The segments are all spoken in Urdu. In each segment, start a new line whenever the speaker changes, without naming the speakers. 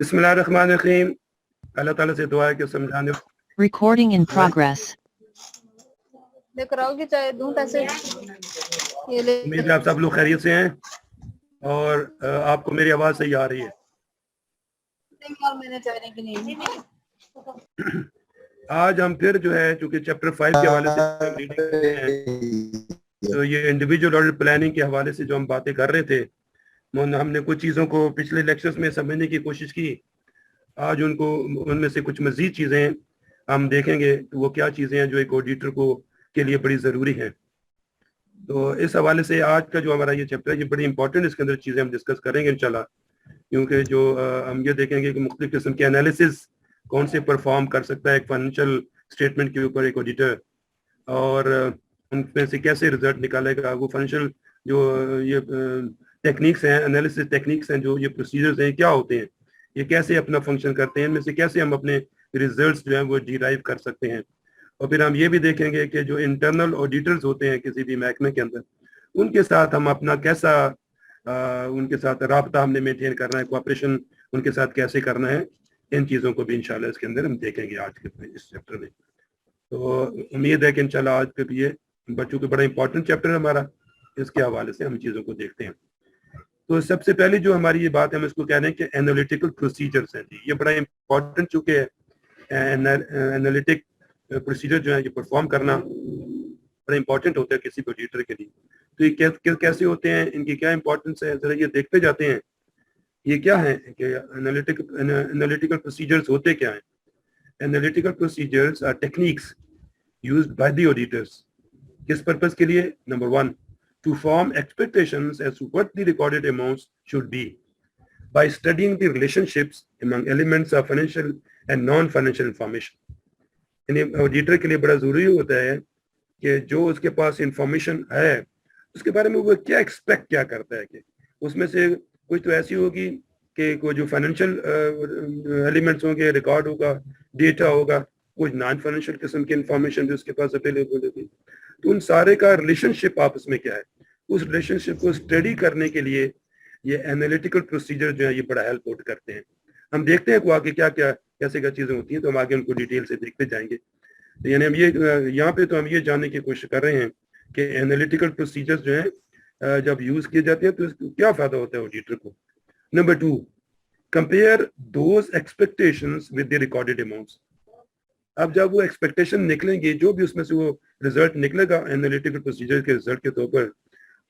بسم اللہ الرحمن الرحیم. اللہ تعالیٰ سے دعا ہے کہ سمجھانے.
Recording in progress.
لے کر آؤ گی چاہے دوں پیسے یہ لے.
امید ہے آپ سب لوگ خیریت سے ہیں اور آپ کو میری آواز صحیح آ رہی ہے.
میں نے چاہنے کی نہیں.
آج ہم پھر جو ہے چونکہ چیپٹر 5 کے حوالے سے ہم ریڈنگ کرتے ہیں تو یہ انڈیویجول آڈٹ پلاننگ کے حوالے سے جو ہم باتیں کر رہے تھے ہم نے کچھ چیزوں کو پچھلے لیکچرز میں سمجھنے کی کوشش کی. آج ان میں سے کچھ مزید چیزیں ہم دیکھیں گے وہ کیا چیزیں ہیں جو ایک آڈیٹر کے لیے بڑی ضروری ہیں. تو اس حوالے سے آج کا جو ہمارا یہ چیپٹر ہے یہ بڑی امپورٹنٹ، اس کے اندر چیزیں ہم ڈسکس کریں گے انشاءاللہ، کیونکہ جو ہم یہ دیکھیں گے کہ مختلف قسم کے انالیسز کون سے پرفارم کر سکتا ہے ایک فائنینشیل اسٹیٹمنٹ کے اوپر ایک آڈیٹر، اور ان میں سے کیسے رزلٹ نکالے گا. وہ فائنینشیل جو یہ ٹیکنیکس ہیں، انالیسز ٹیکنیکس ہیں، جو یہ پروسیجرز ہیں کیا ہوتے ہیں، یہ کیسے اپنا فنکشن کرتے ہیں، ان میں سے کیسے ہم اپنے ریزلٹس جو ہیں وہ ڈیرائیو کر سکتے ہیں. اور پھر ہم یہ بھی دیکھیں گے کہ جو انٹرنل آڈیٹرز ہوتے ہیں کسی بھی محکمے کے اندر، ان کے ساتھ ہم اپنا کیسا ان کے ساتھ رابطہ ہم نے مینٹین کرنا ہے، کوآپریشن ان کے ساتھ کیسے کرنا ہے. ان چیزوں کو بھی انشاءاللہ اس کے اندر ہم دیکھیں گے آج کے اس چیپٹر میں. تو امید ہے کہ انشاءاللہ آج کے بھی یہ بچوں کے بڑا امپورٹنٹ چیپٹر ہے ہمارا، اس کے حوالے سے ہم چیزوں کو دیکھتے ہیں. تو سب سے پہلی جو ہماری یہ بات ہے ہم اس کو کہہ رہے ہیں کہ انالیٹیکل پروسیجرز ہیں. جی یہ بڑا امپورٹنٹ چونکہ انالیٹک پروسیجر جو ہے یہ پرفارم کرنا بڑا امپورٹنٹ ہوتا ہے کسی بھی آڈیٹر کے لیے. تو یہ کیسے ہوتے ہیں، ان کی کیا امپورٹنس ہے، ذرا یہ دیکھتے جاتے ہیں. یہ کیا ہے کہ انالیٹیکل پروسیجرز ہوتے کیا ہیں. Analytical procedures are techniques used by the auditors. کس پرپس کے لیے؟ Number 1 to form expectations as to what the recorded amounts should be by studying the relationships among elements of financial and non-financial information. یعنی آڈیٹر کے لیے بڑا ضروری ہوتا ہے کہ جو اس کے پاس انفارمیشن ہے اس کے بارے میں وہ کیا ایکسپیکٹ کیا کرتا ہے، کہ اس میں سے کچھ تو ایسی ہوگی کہ کوئی جو فائنینشیل ایلیمنٹس ہوں گے، ریکارڈ ہوگا، ڈیٹا ہوگا، کچھ نان فائنینشیل قسم کی انفارمیشن جو اس کے پاس اویلیبل ہوگی. تو ان سارے کا ریلیشن شپ آپس میں کیا ہے، اس ریلیشن شپ کو اسٹڈی کرنے کے لیے یہ انالیٹیکل پروسیجر جو ہے یہ بڑا ہیلپ آؤٹ کرتے ہیں. ہم دیکھتے ہیں کہ آگے کیا کیا کیسے کیا چیزیں ہوتی ہیں، تو ہم آگے ان کو ڈیٹیل سے دیکھتے جائیں گے. یعنی ہم یہ یہاں پہ تو ہم یہ جاننے کی کوشش کر رہے ہیں کہ انالیٹیکل پروسیجرز جو ہیں جب یوز کیے جاتے ہیں تو اس کو کیا فائدہ ہوتا ہے آڈیٹر کو. Number 2 compare those expectations with the recorded amounts. اب جب وہ ایکسپیکٹیشن نکلیں گے، جو بھی اس میں سے وہ رزلٹ نکلے گا انالیٹیکل پروسیجر کے رزلٹ کے طور پر،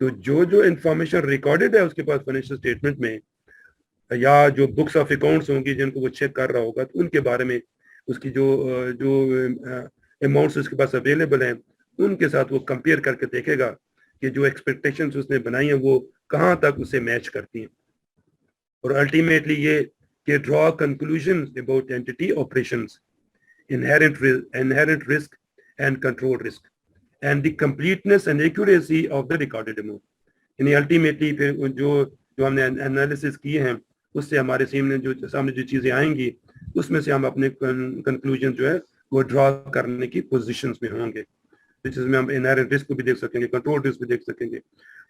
تو جو انفارمیشن ریکارڈڈ ہے اس کے پاس فائنینشیل اسٹیٹمنٹ میں یا جو بکس آف اکاؤنٹس ہوں گی جن کو وہ چیک کر رہا ہوگا، تو ان کے بارے میں اس کی جو اماؤنٹس اس کے پاس اویلیبل ہیں ان کے ساتھ وہ کمپیئر کر کے دیکھے گا کہ جو ایکسپیکٹیشنز اس نے بنائی ہیں وہ کہاں تک اسے میچ کرتی ہیں. اور الٹیمیٹلی یہ کہ draw conclusions about entity operations, inherent risk and control risk and the completeness and accuracy of the recorded amount. یعنی الٹیمیٹلی پھر جو ہم نے انالیسس کیے ہیں اس سے ہمارے سامنے جو چیزیں آئیں گی اس میں سے ہم اپنے کنکلوژن جو ہے وہ ڈرا کرنے کی پوزیشنز میں ہوں گے، جس میں ہم انہیرنٹ رسک کو بھی دیکھ سکیں گے، کنٹرول رسک بھی دیکھ سکیں گے،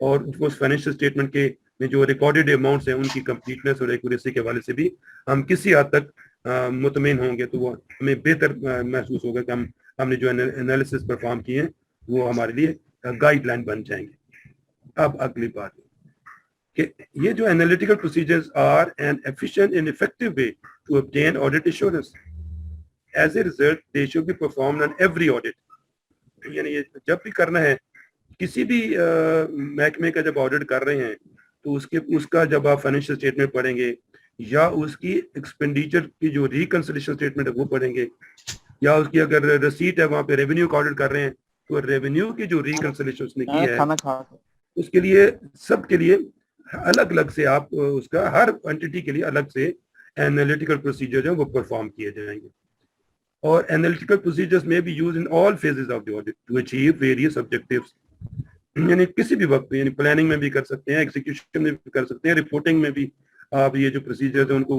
اور اس فائنینشیل اسٹیٹمنٹ کے میں جو ریکارڈڈ اماؤنٹس ہیں ان کی کمپلیٹنس اور ایکوریسی کے حوالے سے بھی ہم کسی حد تک مطمئن ہوں گے. تو وہ ہمیں بہتر محسوس ہوگا کہ ہم نے جو انالیسس پرفارم کیے ہیں وہ ہمارے لیے گائیڈ لائن بن جائیں گے. اب اگلی بات کہ یہ جو analytical procedures are an efficient and effective way to obtain audit assurance. As a result, they should be performed on every audit. یعنی یہ جب بھی کرنا ہے کسی بھی محکمے کا جب آڈٹ کر رہے ہیں تو اس کا جب آپ فائنینشیل اسٹیٹمنٹ پڑھیں گے یا اس کی ایکسپینڈیچر کی جو ریکنسلیشن اسٹیٹمنٹ ہے وہ پڑھیں گے، یا اس کی اگر رسیٹ ہے وہاں پہ ریونیو کا آڈٹ کر رہے ہیں تو ریونیو کی جو ریکنسلیشن اس نے کی ہے اس کے لیے سب کے لیے الگ الگ سے آپ اس کا ہر انٹیٹی کے لیے الگ سے انالیٹیکل پروسیجر جو ہے وہ پرفارم کیے جائیں گے. اور analytical procedures may be used in all phases of the audit to achieve various objectives. یعنی کسی بھی وقت یعنی پلاننگ میں بھی کر سکتے ہیں، ایگزیکیوشن میں بھی کر سکتے ہیں، رپورٹنگ میں بھی آپ یہ جو پروسیجرز ہیں ان کو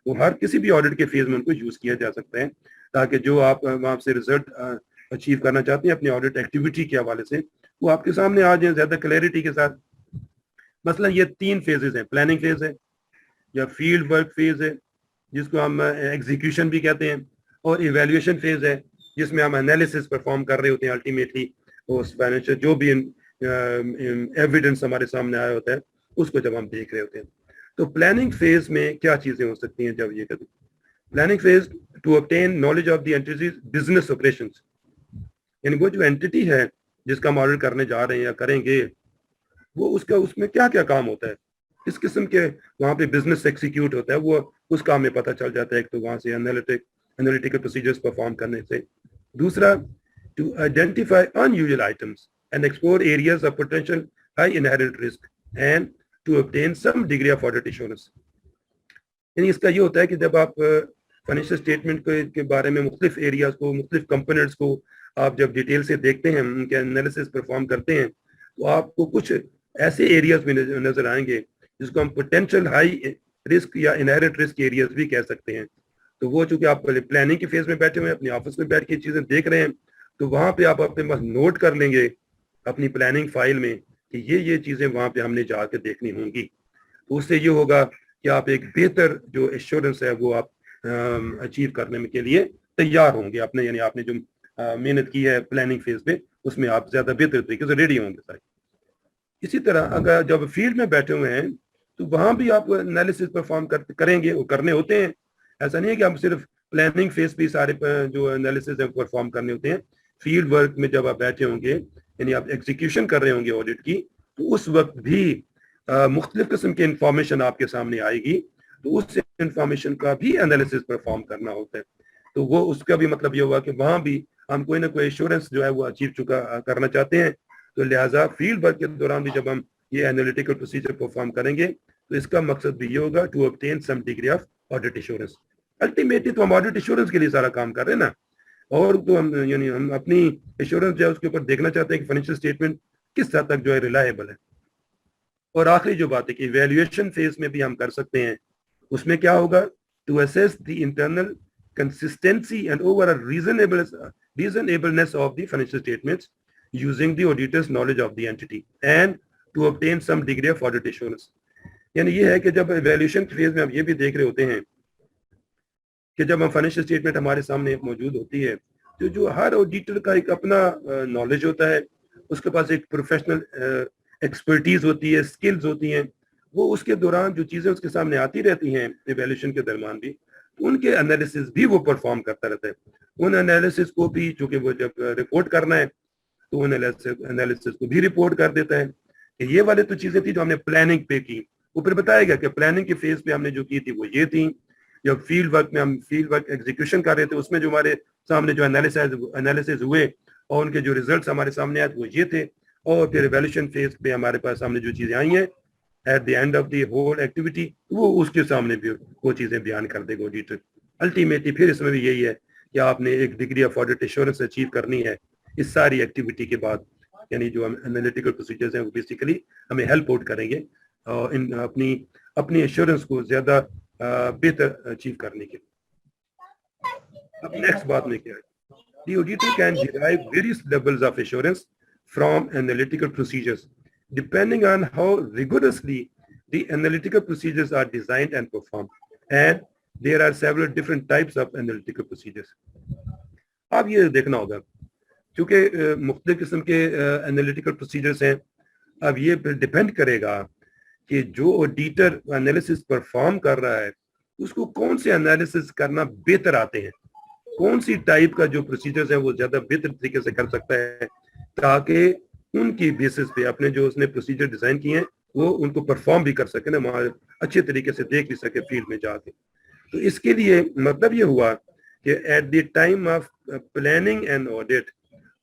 وہ ہر کسی بھی آڈٹ کے فیز میں ان کو یوز کیا جا سکتا ہے تاکہ جو آپ وہاں سے رزلٹ اچیو کرنا چاہتے ہیں اپنی آڈٹ ایکٹیویٹی کے حوالے سے وہ آپ کے سامنے آ جائیں زیادہ کلیئرٹی کے ساتھ. مثلا یہ 3 فیزز ہیں، پلاننگ فیز ہے یا فیلڈ ورک فیز ہے جس کو ہم ایگزیکیوشن بھی کہتے ہیں, اور ایویلویشن فیز ہے جس میں ہم انالیسس پرفارم کر رہے ہوتے ہیں الٹیمیٹلی اس فائنینشیل جو بھی ایویڈنس ہمارے سامنے آیا ہوتا ہے اس کو جب ہم دیکھ رہے ہوتے ہیں. تو پلاننگ فیز میں کیا چیزیں ہو سکتی ہیں جب یہ کریں؟ Planning phase to obtain knowledge of the entity's business operations, یعنی وہ جو اینٹی ہے جس کا ہم آڈٹ کرنے جا رہے ہیں یا کریں گے, وہ اس میں کیا کیا کام ہوتا ہے, کس قسم کے وہاں پہ بزنس ایکسیکیوٹ ہوتا ہے, وہ اس کا ہمیں پتہ چل جاتا ہے. ایک تو وہاں سے انالیٹیکل پروسیجرز پرفارم کرنے سے. دوسرا, to identify unusual items and explore areas of potential high inherent risk and to obtain some degree of audit assurance. یعنی اس کا یہ ہوتا ہے کہ جب آپ فائنینشیل اسٹیٹمنٹ کے بارے میں مختلف ایریاز کو, مختلف کمپوننٹس کو آپ جب ڈیٹیل سے دیکھتے ہیں, ان کے انالیسس پرفارم کرتے ہیں, تو آپ کو کچھ ایسے ایریاز بھی نظر آئیں گے جس کو ہم پوٹینشیل ہائی رسک یا انہیرنٹ رسک ایریاز بھی کہہ سکتے ہیں. تو وہ چونکہ آپ پلاننگ کے فیز میں بیٹھے ہوئے ہیں, اپنے آفس میں بیٹھ کے چیزیں دیکھ رہے ہیں, تو وہاں پہ آپ اپنے پاس نوٹ کر لیں گے اپنی پلاننگ فائل میں کہ یہ چیزیں وہاں پہ ہم نے جا کے دیکھنی ہوں گی. تو اس سے یہ ہوگا کہ آپ ایک بہتر جو ایشورنس ہے وہ آپ اچیو کرنے کے لیے تیار ہوں گے اپنے, یعنی آپ نے جو محنت کی ہے پلاننگ فیز میں اس میں آپ زیادہ بہتر طریقے سے ریڈی ہوں گے سارے. اسی طرح اگر جب فیلڈ میں بیٹھے ہوئے ہیں تو وہاں بھی آپ انالیسس پرفارم کریں گے, وہ کرنے ہوتے ہیں. ایسا نہیں ہے کہ آپ صرف پلاننگ فیز بھی سارے جو انالیسس ہیں پرفارم کرنے ہوتے ہیں. فیلڈ ورک میں جب آپ بیٹھے ہوں گے, یعنی آپ ایگزیکیوشن کر رہے ہوں گے آڈٹ کی, تو اس وقت بھی مختلف قسم کی انفارمیشن آپ کے سامنے آئے گی, تو اس انفارمیشن کا بھی انالیسس پرفارم کرنا ہوتا ہے. تو وہ اس کا بھی مطلب یہ ہوا کہ وہاں بھی ہم کوئی نہ کوئی ایشورنس جو ہے وہ اچیو کرنا چاہتے ہیں. تو لہٰذا فیلڈ ورک کے دوران بھی جب ہم یہ انالیٹیکل پروسیجر پرفارم کریں گے تو اس کا مقصد بھی یہ ہوگا to obtain some degree of audit assurance. Ultimately تو ہم آڈٹ ایشورنس کے لیے سارا کام کر رہے ہیں نا, اور تو ہم اپنی ایشورنس جو ہے اس کے اوپر دیکھنا چاہتے ہیں کہ فائنینشیل اسٹیٹمنٹ کس حد تک جو ہے ریلائبل ہے. اور آخری جو بات ہے کہ ایویلویشن فیز میں بھی ہم کر سکتے ہیں. اس میں کیا ہوگا, to assess the internal consistency and overall reasonableness of the financial statements using the auditor's knowledge of the entity and to obtain some degree of audit assurance. یعنی یہ ہے کہ جب ایویلویشن فیز میں ہم یہ بھی دیکھ رہے ہوتے ہیں کہ جب ہم فائنینشیل اسٹیٹمنٹ ہمارے سامنے موجود ہوتی ہے, تو جو ہر آڈیٹر کا ایک اپنا نالج ہوتا ہے, اس کے پاس ایک پروفیشنل ایکسپرٹیز ہوتی ہے, اسکلز ہوتی ہیں. وہ اس کے دوران جو چیزیں اس کے سامنے آتی رہتی ہیں ایویلویشن کے درمیان بھی, ان کے انالیسس بھی وہ پرفارم کرتا رہتا ہے. ان انالیسس کو بھی چونکہ وہ جب رپورٹ کرنا ہے تو ان انالیسس کو بھی رپورٹ کر دیتا ہے کہ یہ والے تو چیزیں تھیں جو ہم نے پلاننگ پہ کی. وہ پھر بتائے گا کہ پلاننگ کے فیز پہ ہم نے جو کی تھی وہ یہ تھیں. جب فیلڈ ورک میں ہم فیلڈ ورک ایگزیکیوشن کر رہے تھے, اس میں جو ہمارے سامنے جو انالیسز ہوئے اور ان کے جو ریزلٹس ہمارے سامنے آئے وہ یہ تھے. اور پھر ایویلویشن فیز پہ ہمارے پاس سامنے جو چیزیں آئی ہیں at the end of the whole activity, وہ اس کے سامنے بھی وہ چیزیں بیان کر دے گا آڈیٹر. الٹیمیٹلی پھر اس میں بھی یہی ہے کہ آپ نے ایک degree of audit assurance achieve کرنی ہے اس ساری ایکٹیویٹی کے بعد. یعنی جو ہم انالیٹیکل پروسیجرز ہیں وہ بیسیکلی ہمیں ہیلپ آؤٹ کریں گے اپنی ایشورنس کو زیادہ بہتر اچیو کرنے کے. اب نیکسٹ بات میں کیا ہے, the auditor can derive various levels of assurance from analytical procedures depending on how rigorously the analytical procedures are designed and performed, and there are several different types of analytical procedures. اب یہ دیکھنا ہوگا کیونکہ مختلف قسم کے انالیٹیکل پروسیجرز ہیں. اب یہ پھر ڈیپینڈ کرے گا کہ جو آڈیٹر انالیسس پرفارم کر رہا ہے اس کو کون سے انالیسس کرنا بہتر آتے ہیں, کون سی ٹائپ کا جو پروسیجرز ہیں وہ زیادہ بہتر طریقے سے کر سکتا ہے, تاکہ ان کی بیسس پہ اپنے جو اس نے پروسیجر ڈیزائن کیے ہیں وہ ان کو پرفارم بھی کر سکے نا, وہاں اچھے طریقے سے دیکھ بھی سکے فیلڈ میں جا کے. تو اس کے لیے مطلب یہ ہوا کہ at the time of planning and audit,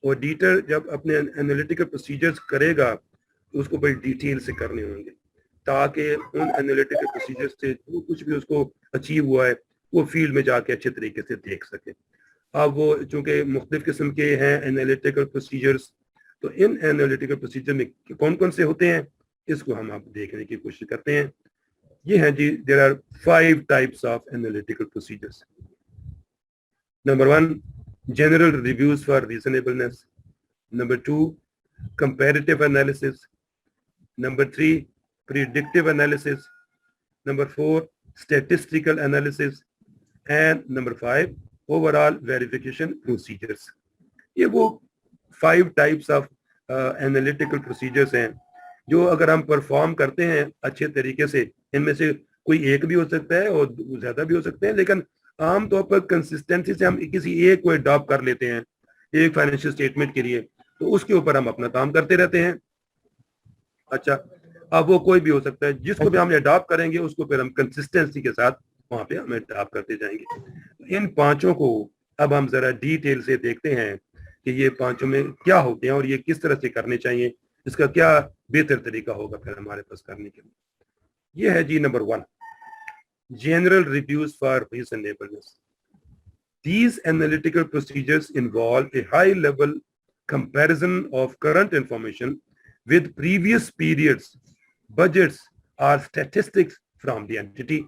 auditor جب اپنے انالیٹیکل پروسیجرز کرے گا تو اس کو بڑی ڈیٹیل سے کرنے ہوں گے تاکہ ان انالیٹیکل پروسیجرز سے جو کچھ بھی اس کو اچیو ہوا ہے وہ فیلڈ میں جا کے اچھے طریقے سے دیکھ سکے. اب وہ چونکہ مختلف قسم کے ہیں انالیٹیکل پروسیجرز, تو ان انالیٹیکل پروسیجر میں کون کون سے ہوتے ہیں اس کو ہم آپ دیکھنے کی کوشش کرتے ہیں. یہ ہیں جی, there are 5 types of analytical procedures. Number 1, general reviews for reasonableness. Number 2, comparative analysis. Number 3, predictive analysis. Number 4, statistical analysis. and number 5 overall verification procedures. یہ وہ 5 types of analytical procedures ہیں جو اگر ہم پرفارم کرتے ہیں اچھے طریقے سے، ان میں سے کوئی ایک بھی ہو سکتا ہے اور زیادہ بھی ہو سکتے ہیں، لیکن عام طور پر کنسسٹنسی سے ہم کسی ایک کو اڈاپٹ کر لیتے ہیں ایک فائنینشیل اسٹیٹمنٹ کے لیے، تو اس کے اوپر ہم اپنا کام کرتے رہتے ہیں. اچھا، اب وہ کوئی بھی ہو سکتا ہے، جس کو بھی ہم اڈاپٹ کریں گے اس کو پھر ہم کنسسٹنسی کے ساتھ وہاں پہ ہم اڈاپٹ کرتے جائیں گے. ان 5 کو اب ہم ذرا ڈیٹیل سے دیکھتے ہیں کہ یہ 5 میں کیا ہوتے ہیں اور یہ کس طرح سے کرنے چاہیے، اس کا کیا بہتر طریقہ ہوگا پھر ہمارے پاس کرنے کے لیے. یہ ہے جی number 1 general reviews for reasonableness. These analytical procedures involve a high level comparison of current information with previous periods, budgets or statistics from the entity.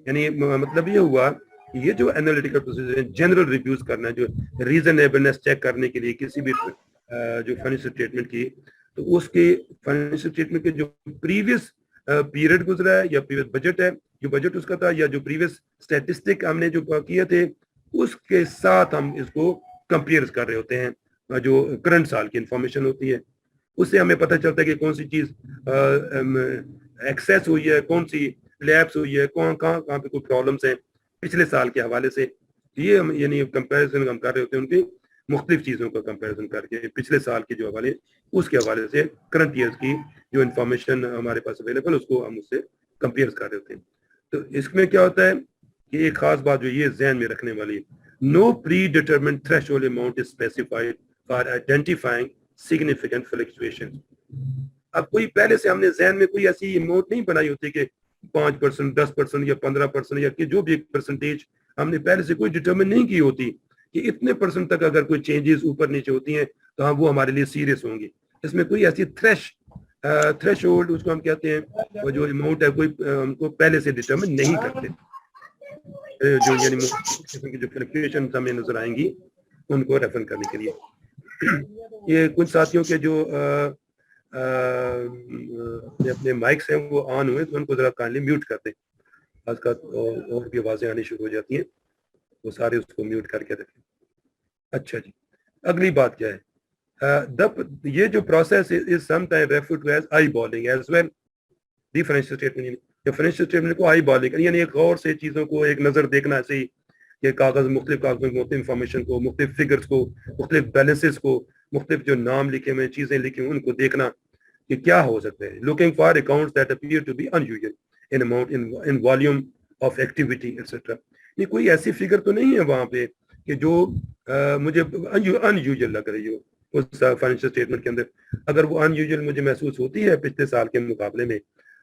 یعنی مطلب یہ ہوا یہ جو انالیٹیکل پروسیجر جنرل ریویوز کرنا ہے، جو ریزنیبلنس چیک کرنے کے لیے کسی بھی جو فائنینشیل اسٹیٹمنٹ کی، تو اس کے فائنینشیل اسٹیٹمنٹ کے جو پریویس پیریڈ گزرا ہے یا پریویس بجٹ ہے جو بجٹ اس کا تھا، یا جو پریویس اسٹیٹسٹک ہم نے جو کیے تھے اس کے ساتھ ہم اس کو کمپیئر کر رہے ہوتے ہیں. جو کرنٹ سال کی انفارمیشن ہوتی ہے اس سے ہمیں پتہ چلتا ہے کہ کون سی چیز ایکسیس ہوئی ہے، کون سی لیپس ہوئی ہے، کہاں پہ کوئی پرابلمس ہیں پچھلے سال کے حوالے سے. یہ ہم یعنی کمپیریزن ہم کر رہے ہوتے ہیں ان کی مختلف چیزوں کا کمپیریزن کر کے پچھلے سال کے جو حوالے اس کے حوالے سے کرنٹ ایئرس کی جو انفارمیشن ہمارے پاس اویلیبل اس کو ہم اس سے کمپیئر کر رہے ہوتے ہیں. تو اس میں کیا ہوتا ہے کہ ایک خاص بات جو یہ ذہن میں رکھنے والی، no predetermined threshold amount is specified for identifying significant fluctuation. اب کوئی پہلے سے ہم نے ذہن میں کوئی ایسی اماؤنٹ نہیں بنائی ہوتی کہ 5%، 10% یا 15% یا کہ جو بھی ایک پرسنٹیج ہم نے پہلے سے کوئی ڈیٹرمن نہیں کی ہوتی کہ اتنے % تک اگر کوئی چینجز اوپر نیچے ہوتی ہیں تو ہم وہ ہمارے لیے سیریس ہوں گی. اس میں کوئی ایسی تھریش ہولڈ اس کو ہم کہتے ہیں، وہ جو اماؤنٹ ہے کوئی ہم کو پہلے سے ڈیٹرمن نہیں کرتے. جو یعنی قسم کی جو فلکچویشن ہمیں نظر آئیں گی ان کو ریفر کرنے کے لیے. یہ کچھ ساتھیوں کے جو اپنے مائکس ہیں وہ آن ہوئے تو ان کو ذرا کائنڈلی میوٹ کر دیں، آج کا اور بھی آوازیں آنی شروع ہو جاتی ہیں، وہ سارے اس کو میوٹ کر کے رکھیں. اچھا جی، اگلی بات کیا ہے؟ یہ جو process is some time refer to as eyeballing as well. The financial statement financial statement کو آئی بالنگ یعنی ایک غور سے چیزوں کو ایک نظر دیکھنا ایسے ہی کہ مختلف کاغذوں کو، مختلف انفارمیشن کو، مختلف فگرز کو، مختلف بیلنسز کو، مختلف جو نام لکھے ہوئے چیزیں لکھی ہوئی ان کو دیکھنا کہ کیا ہو سکتا ہے. Looking for accounts that appear to be unusual in amount in volume of activity etcetera. یہ کوئی ایسی فگر تو نہیں ہے وہاں پہ کہ جو مجھے انیوزل لگ رہی ہو اس فائنینشیل اسٹیٹمنٹ کے اندر. اگر وہ انیوزل مجھے محسوس ہوتی ہے پچھلے سال کے مقابلے میں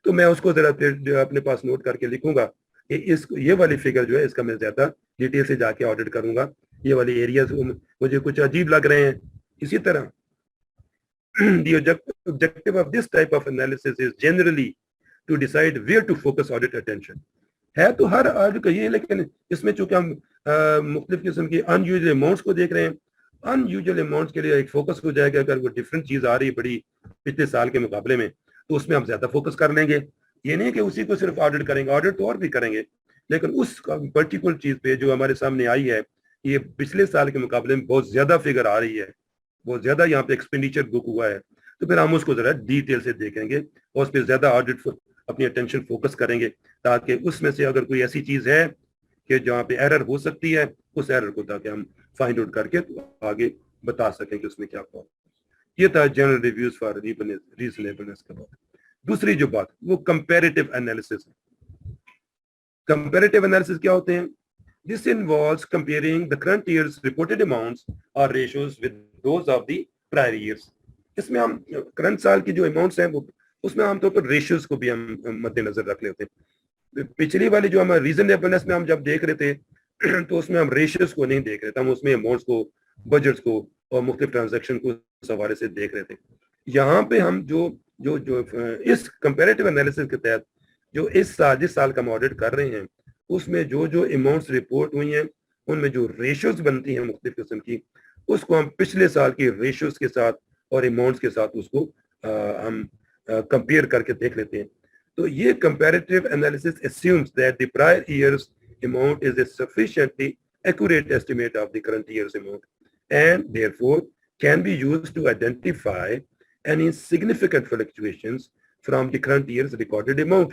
تو میں اس کو ذرا پھر اپنے پاس نوٹ کر کے لکھوں گا کہ یہ والی فگر جو ہے اس کا میں زیادہ ڈیٹیل سے جا کے آڈٹ کروں گا، یہ والی ایریاز مجھے کچھ عجیب لگ رہے ہیں. اسی طرح the objective of this type of analysis is generally to decide where to focus audit attention. ہے تو ہر آڈٹ کا یہ، لیکن اس میں چونکہ ہم مختلف قسم کی ان یوزل اماؤنٹس کو دیکھ رہے ہیں، ان یوزل اماؤنٹس کے لیے ایک فوکس ہو جائے گا. اگر وہ ڈفرینٹ چیز آ رہی ہے بڑی پچھلے سال کے مقابلے میں تو اس میں ہم زیادہ فوکس کر لیں گے. یہ نہیں کہ اسی کو صرف آڈٹ کریں گے، آڈٹ تو اور بھی کریں گے، لیکن اس پرٹیکولر چیز پہ جو ہمارے سامنے آئی ہے یہ پچھلے سال کے مقابلے میں بہت زیادہ فگر آ رہی ہے، بہت زیادہ یہاں پہ ایکسپینڈیچر بک ہوا ہے، تو پھر ہم اس کو ذرا ڈیٹیل سے دیکھیں گے اور اس پہ زیادہ آڈٹ اپنی اٹینشن فوکس کریں گے، تاکہ اس میں سے اگر کوئی ایسی چیز ہے کہ جہاں پہ ایرر ہو سکتی ہے اس ایرر کو تاکہ ہم فائنڈ آؤٹ کر کے آگے بتا سکیں کہ اس میں کیا پرابلم. یہ تھا جنرل ریویوز فار ریزنیبلنس کے بعد. دوسری جو بات وہ کمپیریٹیو انالیسس. کمپیریٹیو انالیسس کیا ہوتے ہیں؟ This involves comparing the current year's reported amounts or ratios with those of the prior years. اس میں ہم کرنٹ سال کی جو اماؤنٹس ہیں وہ اس میں عام طور پر ریشیوز کو بھی ہم مد نظر رکھ لیتے ہیں. پچھلی والی جو ہم ریزنیبلنس میں ہم جب دیکھ رہے تھے تو اس میں ہم ریشیوز کو نہیں دیکھ رہے تھے، ہم اس میں اماؤنٹس کو، بجٹس کو اور مختلف ٹرانزیکشن کو اس حوالے سے دیکھ رہے تھے. یہاں پہ ہم جو اس کمپیریٹیو انالیسس کے تحت جو جس سال کا ہم آڈٹ کر رہے ہیں اس میں جو اماؤنٹس رپورٹ ہوئی ہیں ان میں جو ریشیوز بنتی ہیں مختلف قسم کی، اس کو ہم پچھلے سال کی ریشیوز کے ساتھ اور اماؤنٹس کے ساتھ اس کو ہم کمپیئر کر کے دیکھ لیتے ہیں. تو یہ comparative analysis assumes that the prior year's amount is a sufficiently accurate estimate of the current year's amount and therefore can be used to identify any significant fluctuations from the current year's recorded amount.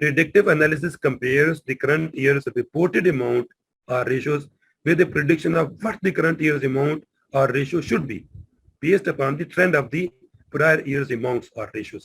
Predictive analysis compares the current year's reported amount or ratios with a prediction of what the current year's amount or ratio should be based upon the trend of the prior year's amounts or ratios.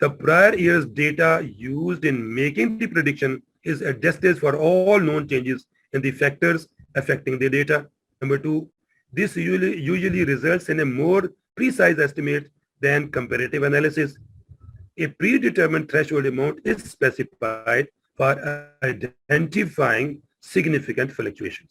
the prior year's data used in making the prediction is adjusted for all known changes in the factors affecting the data. Number two, this usually results in a more precise estimate than comparative analysis. A predetermined threshold amount is specified for identifying significant fluctuations.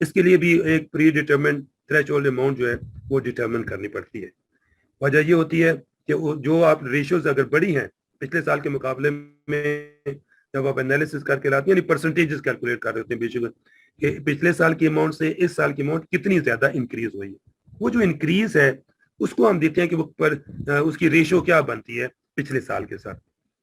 اس کے لیے بھی ایک پری ڈیٹرمنٹ تھریشولڈ اماؤنٹ جو ہے وہ ڈیٹرمن کرنی پڑتی ہے. وجہ یہ ہوتی ہے کہ جو آپ ریشوز اگر بڑی ہیں پچھلے سال کے مقابلے میں، جب آپ انالیسس کر کے لاتے ہیں یعنی پرسنٹیجز کیلکولیٹ کر رہے ہوتے ہیں بیشک کہ پچھلے سال کی اماؤنٹ سے اس سال کی اماؤنٹ کتنی زیادہ انکریز ہوئی ہے. وہ جو انکریز ہے اس کو ہم دیکھتے ہیں کہ وہ اس کی ریشو کیا بنتی ہے پچھلے سال کے ساتھ.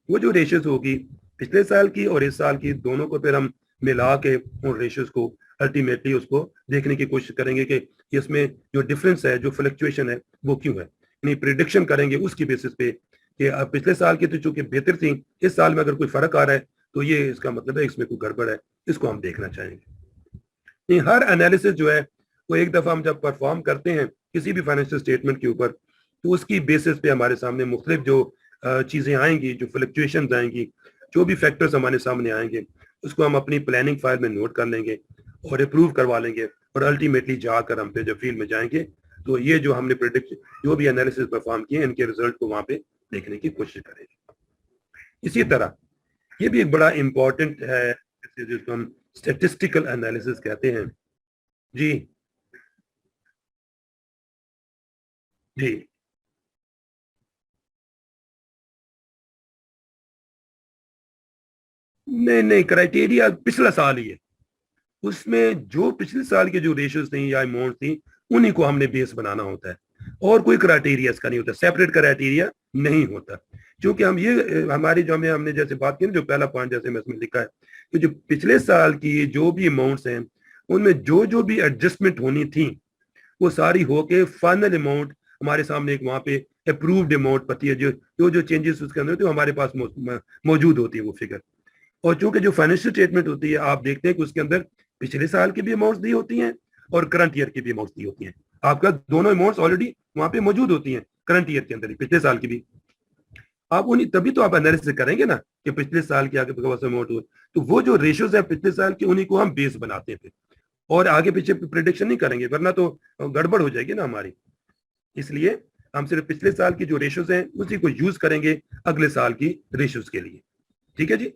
وہ جو ریشوز ہوگی پچھلے سال کی اور اس سال کی دونوں کو پھر ہم ملا کے ان ریشوز کو الٹیمیٹلی اس کو دیکھنے کی کوشش کریں گے کہ اس میں جو ڈفرینس ہے، جو فلکچویشن ہے وہ کیوں ہے. یعنی پریڈکشن کریں گے اس کی بیسس پہ کہ پچھلے سال کی تو چونکہ بہتر تھیں، اس سال میں اگر کوئی فرق آ رہا ہے تو یہ اس کا مطلب ہے اس میں کوئی گڑبڑ ہے، اس کو ہم دیکھنا چاہیں گے. ہر انالیسس جو ہے وہ ایک دفعہ ہم جب پرفارم کرتے ہیں کسی بھی فائنینشیل اسٹیٹمنٹ کے اوپر تو اس کی بیسس پہ ہمارے سامنے مختلف جو چیزیں آئیں گی، جو فلکچویشنز آئیں گی، جو بھی فیکٹرز ہمارے سامنے آئیں گے اس کو ہم اپنی پلاننگ فائل میں نوٹ کر لیں گے اور اپروو کروا لیں گے اور الٹیمیٹلی جا کر ہم پہ جب فیلڈ میں جائیں گے تو یہ جو ہم نے جو بھی انالیسس پرفارم کیے ان کے ریزلٹ کو وہاں پہ دیکھنے کی کوشش کریں گے. اسی طرح یہ بھی ایک بڑا امپورٹنٹ ہے جس کو ہم اسٹیٹسٹیکل انالیسس کہتے ہیں. جی جی نہیں کرائٹیریا پچھلا سال ہی ہے، اس میں جو پچھلے سال کے جو ریشوز تھیں یا اماؤنٹ تھیں انہی کو ہم نے بیس بنانا ہوتا ہے اور کوئی کرائٹیریا اس کا نہیں ہوتا، سیپریٹ کرائٹیریا نہیں ہوتا. کیونکہ ہم یہ ہماری جو ہم نے جیسے بات کی نا، جو پہلا پوائنٹ جیسے میں اس میں لکھا ہے کہ جو پچھلے سال کی جو بھی اماؤنٹس ہیں ان میں جو بھی ایڈجسٹمنٹ ہونی تھیں وہ ساری ہو کے فائنل اماؤنٹ ہمارے سامنے ایک وہاں پہ اپرووڈ اماؤنٹ پتی ہے، جو چینجز اس کے اندر ہوتے ہیں ہمارے پاس موجود ہوتی ہے وہ فگر. اور چونکہ جو فائنینشیل اسٹیٹمنٹ ہوتی ہے آپ دیکھتے ہیں کہ اس کے اندر پچھلے سال کی بھی اماؤنٹس دی ہوتی ہیں اور کرنٹ ایئر کی بھی اماؤنٹس دی ہوتی ہیں. آپ کا دونوں اماؤنٹس آلریڈی وہاں پہ موجود ہوتی ہیں کرنٹ ایئر کے اندر ہی، پچھلے سال کی بھی. آپ انہیں تبھی تو آپ انالیسس کریں گے نا کہ پچھلے سال کی آگے اماؤنٹ ہوئی تو وہ جو ریشوز ہیں پچھلے سال کی انہیں کو ہم بیس بناتے ہیں پھر اور آگے پیچھے پریڈکشن نہیں کریں گے ورنہ تو گڑبڑ ہو جائے گی نا ہماری. اس لیے ہم صرف پچھلے سال کی جو ریشوز ہیں اسی کو یوز کریں گے اگلے سال کی ریشوز کے لیے. ٹھیک ہے جی،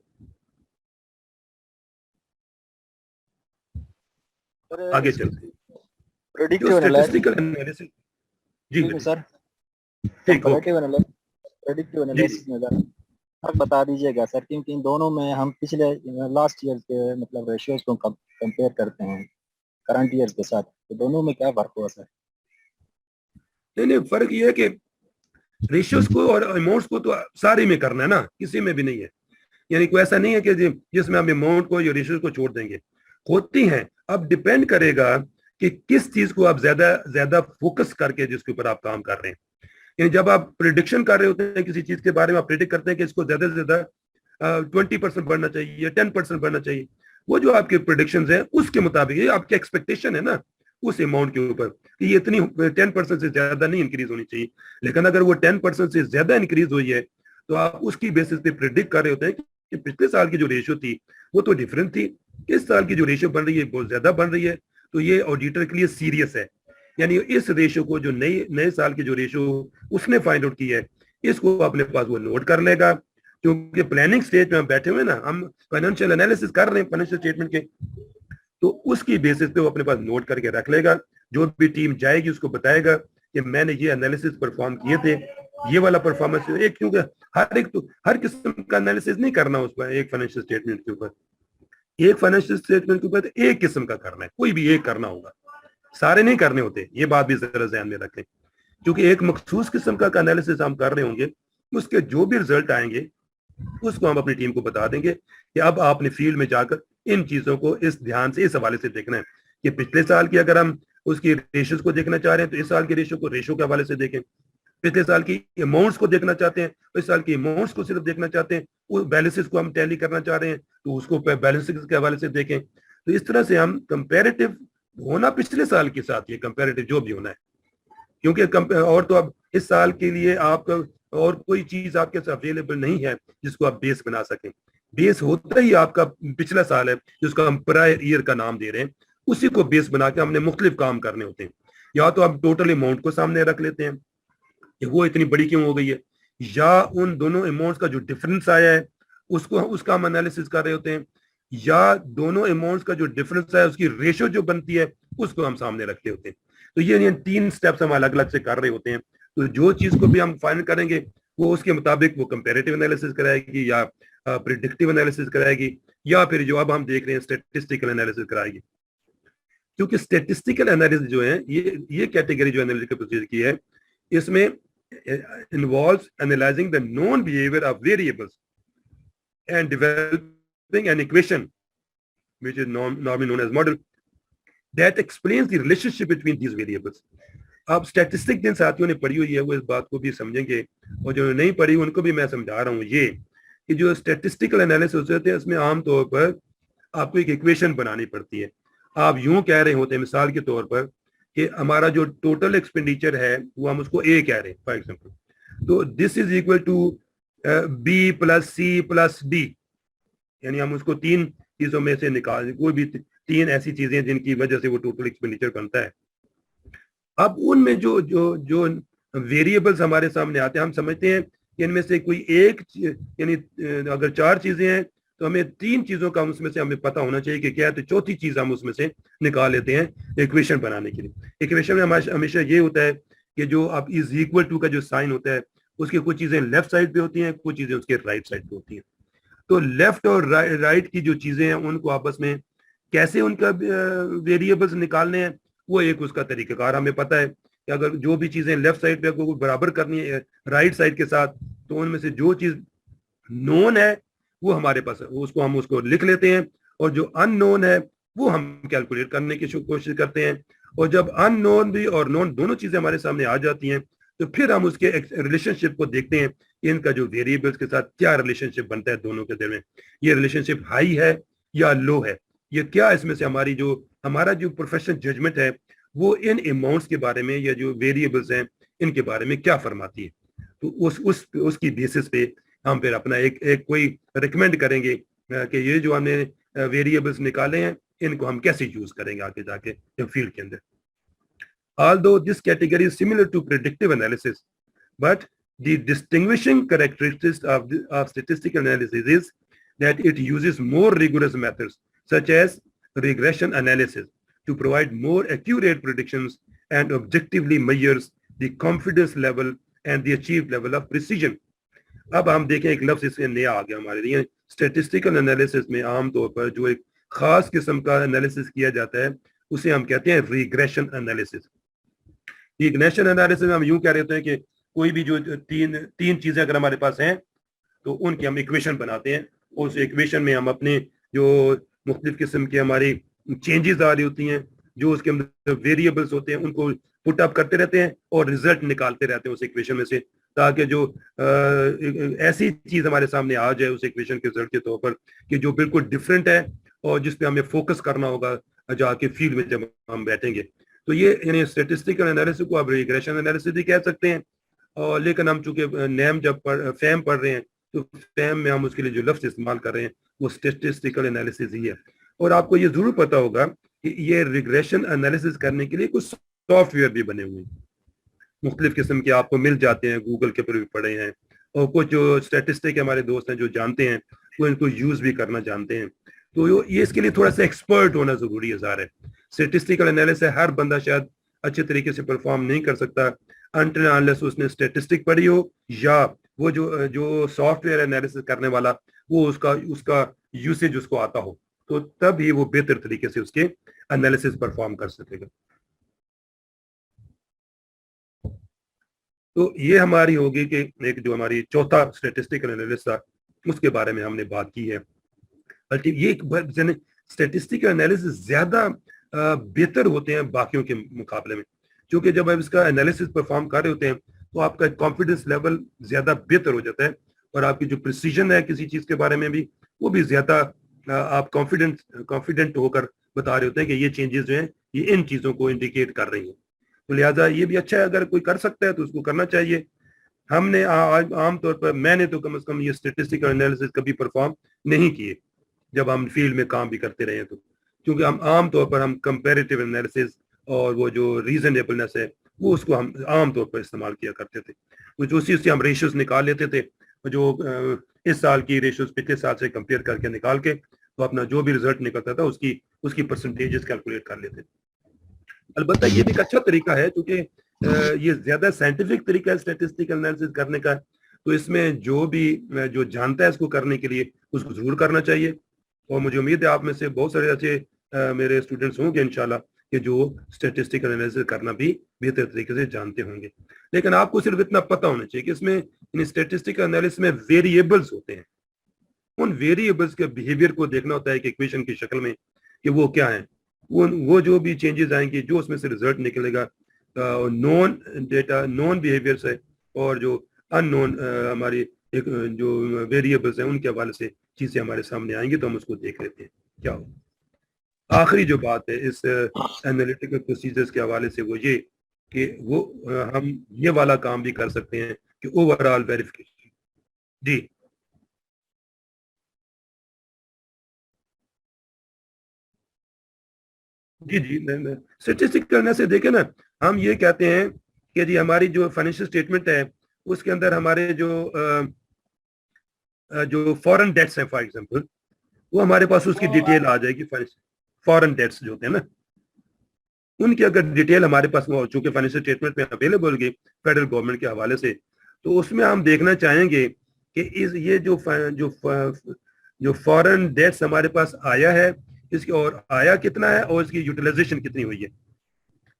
آگے چلتے ہیں.
پریڈکٹیو
انالیسس جی
سر،
ٹھیک
پریڈکٹیو انالیسس میں فرق بتا دیجیے گا سر، کیونکہ ان دونوں میں ہم پچھلے لاسٹ ایئر کے مطلب ریشیوز کو کمپیئر کرتے ہیں کرنٹ ایئر کے ساتھ، تو دونوں میں کیا فرق ہوا سر؟
نہیں فرق یہ ہے کہ ریشیوز کو اور اماؤنٹس کو تو سارے میں کرنا ہے نا، کسی میں بھی نہیں ہے. یعنی کوئی ایسا نہیں ہے کہ جس میں ہم اماؤنٹ کو یا ریشیوز کو چھوڑ دیں گے، ہوتی ہیں. اب ڈیپینڈ کرے گا کہ کس چیز کو آپ زیادہ فوکس کر کے جس کے اوپر آپ کام کر رہے ہیں. یعنی جب آپ پریڈکشن کر رہے ہوتے ہیں کسی چیز کے بارے میں، آپ پریڈکٹ کرتے ہیں کہ اس کو زیادہ سے زیادہ 20% بڑھنا چاہیے، 10% بڑھنا چاہیے. وہ جو آپ کے پریڈکشنز ہیں اس کے مطابق یہ آپ کی ایکسپیکٹیشن ہے نا اس اماؤنٹ کے اوپر کہ یہ اتنی 10% سے زیادہ نہیں انکریز ہونی چاہیے. لیکن اگر وہ 10% سے زیادہ انکریز ہوئی ہے تو آپ اس کی بیسس پہ پریڈکٹ کر رہے ہوتے ہیں کہ پچھلے سال کی جو ریشو تھی وہ تو ڈیفرنٹ تھی، اس سال کی جو ریشو بن رہی ہے بہت زیادہ بن رہی ہے. تو یہ آڈیٹر کے لیے سیریس ہے. یعنی اس ریشو کو جو نئے سال کی جو ریشو اس نے فائنڈ آؤٹ کی ہے اس کو اپنے پاس وہ نوٹ کر لے گا. کیونکہ پلاننگ سٹیج میں ہم بیٹھے ہوئے نا، ہم فائنینشیل انالیسس کر رہے ہیں فائنینشیل اسٹیٹمنٹ کے، تو اس کی بیسس پہ وہ اپنے پاس نوٹ کر کے رکھ لے گا. جو بھی ٹیم جائے گی اس کو بتائے گا کہ میں نے یہ انالیسس پرفارم کیے تھے، یہ والا پرفارمنس. کیونکہ ہر قسم کا انالیسس نہیں کرنا اس پر ایک فائنینشیل اسٹیٹمنٹ کے اوپر، ایک فائنینشیل اسٹیٹمنٹ کے اوپر ایک قسم کا کرنا ہے، کوئی بھی ایک کرنا ہوگا، سارے نہیں کرنے ہوتے. یہ بات بھی ذرا ذہن میں رکھیں کیونکہ ایک مخصوص قسم کا انالیسس ہم کر رہے ہوں گے، اس کے جو بھی رزلٹ آئیں گے اس کو ہم اپنی ٹیم کو بتا دیں گے کہ اب آپ نے فیلڈ میں جا کر ان چیزوں کو اس دھیان سے اس حوالے سے دیکھنا ہے کہ پچھلے سال کی اگر ہم اس کی ریشوز کو دیکھنا چاہ رہے ہیں تو اس سال کی ریشو کو ریشو کے حوالے سے دیکھیں. پچھلے سال کی اماؤنٹس کو دیکھنا چاہتے ہیں تو اس سال کی اماؤنٹس کو صرف دیکھنا چاہتے ہیں. وہ بیلنسز کو ہم ٹیلی کرنا چاہ رہے ہیں تو اس کو بیلنسز کے حوالے سے دیکھیں. تو اس طرح سے ہم کمپیریٹو ہونا پچھلے سال کے ساتھ یہ کمپیریٹو جو بھی ہونا ہے، کیونکہ اور تو اب اس سال کے لیے آپ کا اور کوئی چیز آپ کے ساتھ اویلیبل نہیں ہے جس کو آپ بیس بنا سکیں. بیس ہوتا ہی آپ کا پچھلا سال ہے جس کو ہم پرائر ایئر کا نام دے رہے ہیں، اسی کو بیس بنا کے ہم نے مختلف کام کرنے ہوتے ہیں. یا تو آپ ٹوٹل اماؤنٹ کو سامنے رکھ لیتے ہیں کہ وہ اتنی بڑی کیوں ہو گئی ہے، یا ان دونوں اماؤنٹس کا جو ڈفرنس آیا ہے اس کا ہم انالیسس کر رہے ہوتے ہیں. یا دونوں اماؤنٹس کا جو ڈفرنس ہے اس کی ریشو جو بنتی ہے اس کو ہم سامنے رکھتے ہوتے ہیں. تو یہ 3 سٹیپس ہم الگ الگ سے کر رہے ہوتے ہیں. تو جو چیز کو بھی ہم فائنل کریں گے وہ اس کے مطابق وہ کمپیریٹیو انالیسس کرائے گی یا پریڈکٹیو انالیسس کرائے گی یا پھر جو اب ہم دیکھ رہے ہیں اسٹیٹسٹیکل انالیسس کرائے گی. کیونکہ اسٹیٹسٹیکل انالیسس جو ہے یہ کیٹیگری جو انالیٹیکل پروسیجر کی ہے اس میں involves analyzing the known behavior of variables and developing an equation which is normally known as model that explains the relationship between these variables. اب اسٹیٹسٹک جن ساتھیوں نے پڑھی ہوئی ہے وہ اس بات کو بھی سمجھیں گے اور جو نہیں پڑھی ان کو بھی میں سمجھا رہا ہوں یہ کہ جو اسٹیٹسٹیکل انالیسس ہوتے ہیں اس میں عام طور پر آپ کو ایک ایکویشن بنانی پڑتی ہے. آپ یوں کہہ رہے ہوتے ہیں مثال کے طور پر کہ ہمارا جو ٹوٹل ایکسپینڈیچر ہے وہ ہم اس کو اے کہہ رہے ہیں فار ایگزامپل, تو this is equal to B plus C plus D, یعنی ہم اس کو 3 چیزوں میں سے نکال, کوئی بھی 3 ایسی چیزیں جن کی وجہ سے وہ ٹوٹل ایکسپینڈیچر بنتا ہے. اب ان میں جو ویریبلز ہمارے سامنے آتے ہیں ہم سمجھتے ہیں کہ ان میں سے کوئی ایک, یعنی اگر 4 چیزیں ہیں تو ہمیں 3 چیزوں کا اس میں سے ہمیں پتہ ہونا چاہیے کہ کیا ہے, تو چوتھی چیز ہم اس میں سے نکال لیتے ہیں ایکویشن بنانے کے لیے. ایکویشن میں ہمیشہ یہ ہوتا ہے کہ جو اب از ایکول ٹو کا جو سائن ہوتا ہے اس کی کچھ چیزیں لیفٹ سائڈ پہ ہوتی ہیں, کچھ چیزیں اس کے رائٹ سائڈ پہ ہوتی ہیں. تو لیفٹ اور رائٹ کی جو چیزیں ہیں ان کو آپس میں کیسے ان کا ویریبلز نکالنے ہیں وہ ایک اس کا طریقہ کار ہمیں پتہ ہے کہ اگر جو بھی چیزیں لیفٹ سائڈ پہ کو برابر کرنی ہے رائٹ سائڈ کے ساتھ تو ان میں سے جو چیز نون ہے وہ ہمارے پاس ہے اس کو ہم اس کو لکھ لیتے ہیں, اور جو ان نون ہے وہ ہم کیلکولیٹ کرنے کی کوشش کرتے ہیں. اور جب ان نون بھی اور نون دونوں چیزیں ہمارے سامنے آ جاتی ہیں تو پھر ہم اس کے ریلیشن شپ کو دیکھتے ہیں کہ ان کا جو ویریبلس کے ساتھ کیا ریلیشن شپ بنتا ہے دونوں کے درمیان, یہ ریلیشن شپ ہائی ہے یا لو ہے, یہ کیا اس میں سے ہمارا جو پروفیشنل ججمنٹ ہے وہ ان اماؤنٹس کے بارے میں یا جو ویریبلس ہیں ان کے بارے میں کیا فرماتی ہے. تو اس کی بیسس پہ ہم پھر اپنا ایک کوئی ریکمینڈ کریں گے کہ یہ جو ہم نے ویریبلس نکالے ہیں ان کو ہم کیسے یوز کریں گے آگے جا کے فیلڈ کے اندر. Although this category is similar to predictive analysis, but the distinguishing characteristics of statistical analysis is that it uses more rigorous methods such as regression analysis to provide more accurate predictions and objectively measures the confidence level and the achieved level of precision. اب ہم دیکھیں ایک لفظ اس میں نیا آ گیا ہمارے لیے. اسٹیٹسٹیکل انالیسس میں عام طور پر جو ایک خاص قسم کا انالیسس کیا جاتا ہے اسے ہم کہتے ہیں ریگریشن انالیسس. ریگریشن انالیسس میں ہم یوں کہہ رہے ہیں کہ کوئی بھی جو تین چیزیں اگر ہمارے پاس ہیں تو ان کی ہم ایکویشن بناتے ہیں, اور اس ایکویشن میں ہم اپنے جو مختلف قسم کی ہماری چینجز آ رہی ہوتی ہیں, جو اس کے اندر ویریبلس ہوتے ہیں ان کو پٹ اپ کرتے رہتے ہیں اور ریزلٹ نکالتے رہتے ہیں اس ایکویشن میں سے, تاکہ جو ایسی چیز ہمارے سامنے آ جائے اس ایکویشن کے رزلٹ کے طور پر کہ جو بالکل ڈفرینٹ ہے اور جس پہ ہمیں فوکس کرنا ہوگا جا کے فیلڈ میں جب ہم بیٹھیں گے. تو یہ یعنی اسٹیٹسٹیکل انالیسس کو آپ ریگریشن انالیسس بھی کہہ سکتے ہیں, اور لیکن ہم چونکہ نیم جب فیم پڑھ رہے ہیں تو فیم میں ہم اس کے لیے جو لفظ استعمال کر رہے ہیں وہ اسٹیٹسٹیکل انالیسس ہی ہے. اور آپ کو یہ ضرور پتہ ہوگا کہ یہ ریگریشن انالیسس کرنے کے لیے کچھ سافٹ ویئر بھی بنے ہوئے ہیں, مختلف قسم کے آپ کو مل جاتے ہیں, گوگل کے پر بھی پڑھے ہیں, اور کچھ جو اسٹیٹسٹک ہمارے دوست ہیں جو جانتے ہیں وہ ان کو یوز بھی کرنا جانتے ہیں. تو یہ اس کے لیے تھوڑا سا ایکسپرٹ ہونا ضروری ہے. ظاہر ہے اسٹیٹسٹیکل انالیسس ہر بندہ شاید اچھے طریقے سے پرفارم نہیں کر سکتا انٹل انلیس اس نے اسٹیٹسٹک پڑھی ہو, یا وہ جو سافٹ ویئر انالیسس کرنے والا وہ اس کا یوسیج اس کو آتا ہو, تو تب ہی وہ بہتر طریقے سے اس کے انالیسس پرفارم کر سکے گا. تو یہ ہماری ہوگی کہ ایک جو ہماری چوتھا اسٹیٹسٹیکل انالیسس تھا اس کے بارے میں ہم نے بات کی ہے. یہ اسٹیٹسٹیکل انالیسس زیادہ بہتر ہوتے ہیں باقیوں کے مقابلے میں, کیونکہ جب آپ اس کا انالیسس پرفارم کر رہے ہوتے ہیں تو آپ کا کانفیڈنس لیول زیادہ بہتر ہو جاتا ہے, اور آپ کی جو پریسیجن ہے کسی چیز کے بارے میں بھی وہ بھی زیادہ آپ کانفیڈنٹ ہو کر بتا رہے ہوتے ہیں کہ یہ چینجز جو ہیں یہ ان چیزوں کو انڈیکیٹ کر رہی ہیں. تو لہٰذا یہ بھی اچھا ہے, اگر کوئی کر سکتا ہے تو اس کو کرنا چاہیے. ہم نے عام طور پر میں نے تو کم از کم یہ اسٹیٹسٹیکل انالیسس کبھی پرفارم نہیں کیے جب ہم فیلڈ میں کام بھی کرتے رہے, تو کیونکہ ہم عام طور پر ہم کمپیریٹیو انالیسس اور وہ جو ریزنیبلنس ہے وہ اس کو ہم عام طور پر استعمال کیا کرتے تھے, جو اسی سے ہم ریشوز نکال لیتے تھے, جو اس سال کی ریشوز پچھلے سال سے کمپیئر کر کے نکال کے تو اپنا جو بھی رزلٹ نکلتا تھا اس کی پرسنٹیجز کیلکولیٹ کر لیتے. البتہ یہ بھی ایک اچھا طریقہ ہے کیونکہ یہ زیادہ سائنٹیفک طریقہ ہے اسٹیٹسٹیکل انالیسس کرنے کا. تو اس میں جو جانتا ہے اس کو کرنے کے لیے اس کو ضرور کرنا چاہیے. اور مجھے امید ہے آپ میں سے بہت سارے ایسے میرے اسٹوڈنٹس ہوں گے انشاءاللہ کہ جو اسٹیٹسٹیکل انالیسس کرنا بھی بہتر طریقے سے جانتے ہوں گے. لیکن آپ کو صرف اتنا پتہ ہونا چاہیے کہ اس میں اسٹیٹسٹیکل انالیسس میں ویریبلز ہوتے ہیں. ان ویریبلز کے بیہیویئر کو دیکھنا ہوتا ہے کہ ایکویشن کی شکل میں کہ وہ کیا ہیں. وہ جو بھی چینجز آئیں گی جو اس میں سے رزلٹ نکلے گا نون ڈیٹا نون بیہیویئرس ہے اور جو ان نون ہماری جو ویریبلس ہیں ان کے حوالے سے چیزیں ہمارے سامنے آئیں گی تو ہم اس کو دیکھ لیتے ہیں کیا ہو. آخری جو بات ہے اس انالیٹیکل پروسیجرز کے حوالے سے وہ یہ کہ وہ ہم یہ والا کام بھی کر سکتے ہیں کہ اوور آل ویریفیکیشن. جی جی اسٹیٹسٹکل سے دیکھیں نا, ہم یہ کہتے ہیں کہ جی ہماری جو فائنینشیل اسٹیٹمنٹ ہے اس کے اندر ہمارے جو فورن ڈیٹس ہیں فار ایگزامپل وہ ہمارے پاس اس کی ڈیٹیل آ جائے گی. فورن ڈیٹس جو ہوتے ہیں نا ان کی اگر ڈیٹیل ہمارے پاس چونکہ فائنینشیل اسٹیٹمنٹ میں اویلیبل ہوگی فیڈرل گورنمنٹ کے حوالے سے تو اس میں ہم دیکھنا چاہیں گے کہ یہ جو فورن ڈیٹس ہمارے پاس آیا ہے اس کی اور آیا کتنا ہے اور اس کی یوٹیلائزیشن کتنی ہوئی ہے.